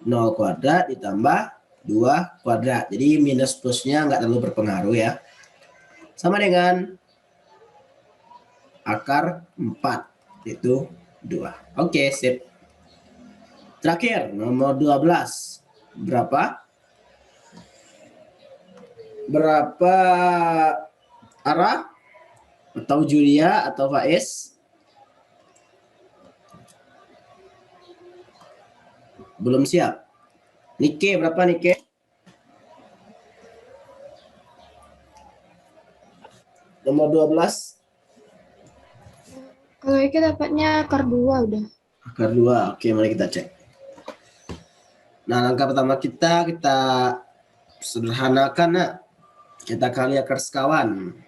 0 kuadrat ditambah 2 kuadrat. Jadi minus plusnya nggak terlalu berpengaruh ya. Sama dengan akar 4 itu 2. Oke, sip. Terakhir, nomor 12. Berapa? Berapa arah? Atau Julia atau Faiz? Belum siap. Nike berapa Nike? Nomor 12. Kalau Eke dapatnya akar 2 udah. Akar 2. Oke, mari kita cek. Nah, langkah pertama kita sederhanakan nak. Kita kali akar sekawan.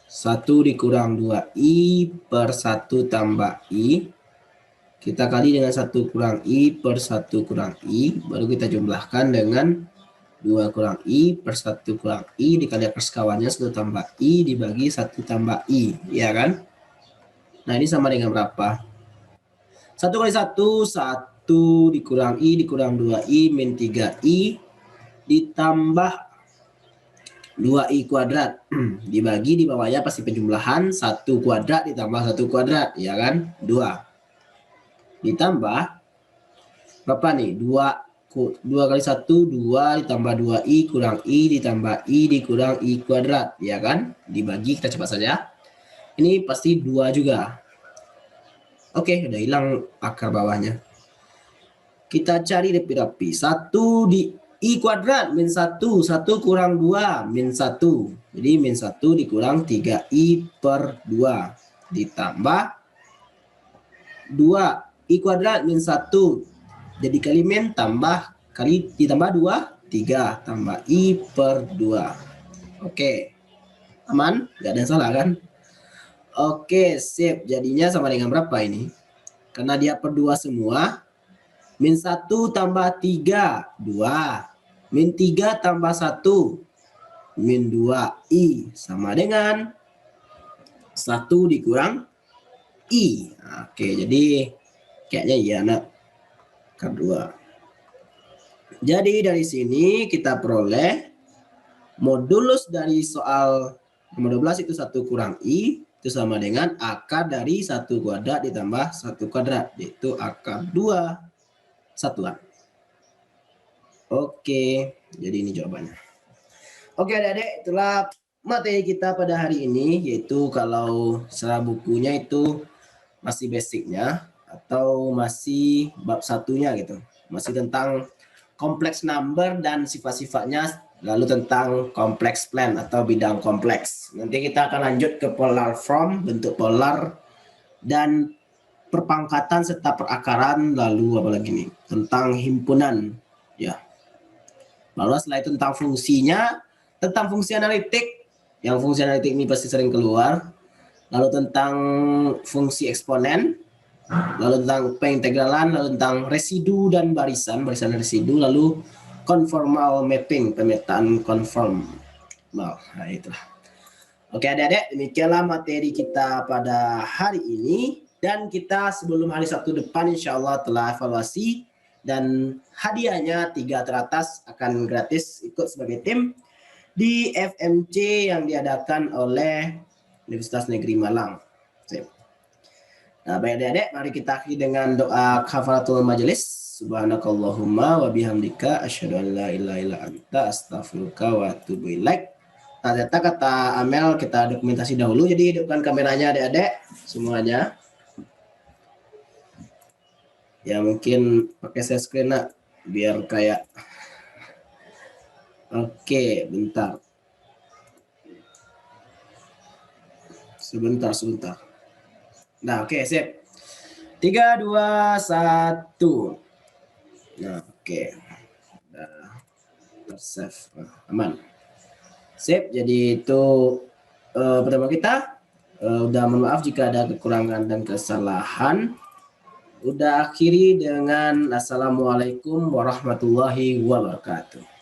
1 dikurang 2I per 1 tambah I. Kita kali dengan 1 kurang I per 1 kurang I. Baru kita jumlahkan dengan 2 kurang I per 1 kurang I dikali akar sekawannya 1 tambah I dibagi 1 tambah I, ya kan? Nah, ini sama dengan berapa? 1 kali 1, 1 dikurang I dikurang 2I min 3I ditambah 2I kuadrat. Dibagi di bawahnya pasti penjumlahan 1 kuadrat ditambah 1 kuadrat, ya kan? 2. Ditambah berapa nih? 2 kali 1, 2 ditambah 2I kurang I ditambah I dikurang I kuadrat, ya kan? Dibagi, kita coba saja. Ini pasti 2 juga. Oke, udah hilang akar bawahnya. Kita cari rapi-rapi. 1 di I kuadrat min 1. 1 kurang 2 min 1. Jadi min 1 dikurang 3I per 2. Ditambah 2 I kuadrat min 1. Jadi kali min tambah kali ditambah 2, 3 tambah I per 2. Oke. Aman? Gak ada yang salah kan? Oke, sip. Jadinya sama dengan berapa ini? Karena dia per 2 semua. Min 1 tambah 3, 2. Min 3 tambah 1, min 2I. Sama dengan 1 dikurang I. Oke, jadi kayaknya iya, nak. Akar 2. Jadi dari sini kita peroleh modulus dari soal nomor 12 itu 1 kurang I. Itu sama dengan akar dari 1 kuadrat ditambah 1 kuadrat, yaitu akar 2 satuan. Oke, jadi ini jawabannya. Oke adik-adik, itulah materi kita pada hari ini, yaitu kalau secara bukunya itu masih basicnya atau masih bab satunya gitu. Masih tentang kompleks number dan sifat-sifatnya, lalu tentang kompleks plan atau bidang kompleks. Nanti kita akan lanjut ke polar form, bentuk polar, dan perpangkatan serta perakaran, lalu apa lagi nih? Tentang himpunan, ya. Lalu setelah itu tentang fungsinya, tentang fungsi analitik, yang fungsi analitik ini pasti sering keluar. Lalu tentang fungsi eksponen, lalu tentang pengintegralan, lalu tentang residu dan barisan dan residu, lalu conformal mapping, pemetaan conformal. Nah, itulah. Oke adik-adik, demikianlah materi kita pada hari ini. Dan kita sebelum hari Sabtu depan insya Allah telah evaluasi. Dan hadiahnya 3 teratas akan gratis ikut sebagai tim di FMC yang diadakan oleh Universitas Negeri Malang. Nah, baik adik-adik, mari kita akhiri dengan doa kafaratul majelis. Subhanakallahumma wa bihamdika asyhadu an la ilaha illa anta astaghfiruka wa atubu ilaik. Nah, ternyata kata Amel kita dokumentasi dahulu, jadi hidupkan kameranya adik-adik semuanya. Ya mungkin pakai share screen nak, biar kayak. Oke, bentar. Sebentar. Nah, oke, sip. 3, 2, 1. Nah, oke. Udah tersave. Aman. Sip, jadi itu pertama kita. Udah mohon maaf jika ada kekurangan dan kesalahan. Udah akhiri dengan Assalamualaikum warahmatullahi wabarakatuh.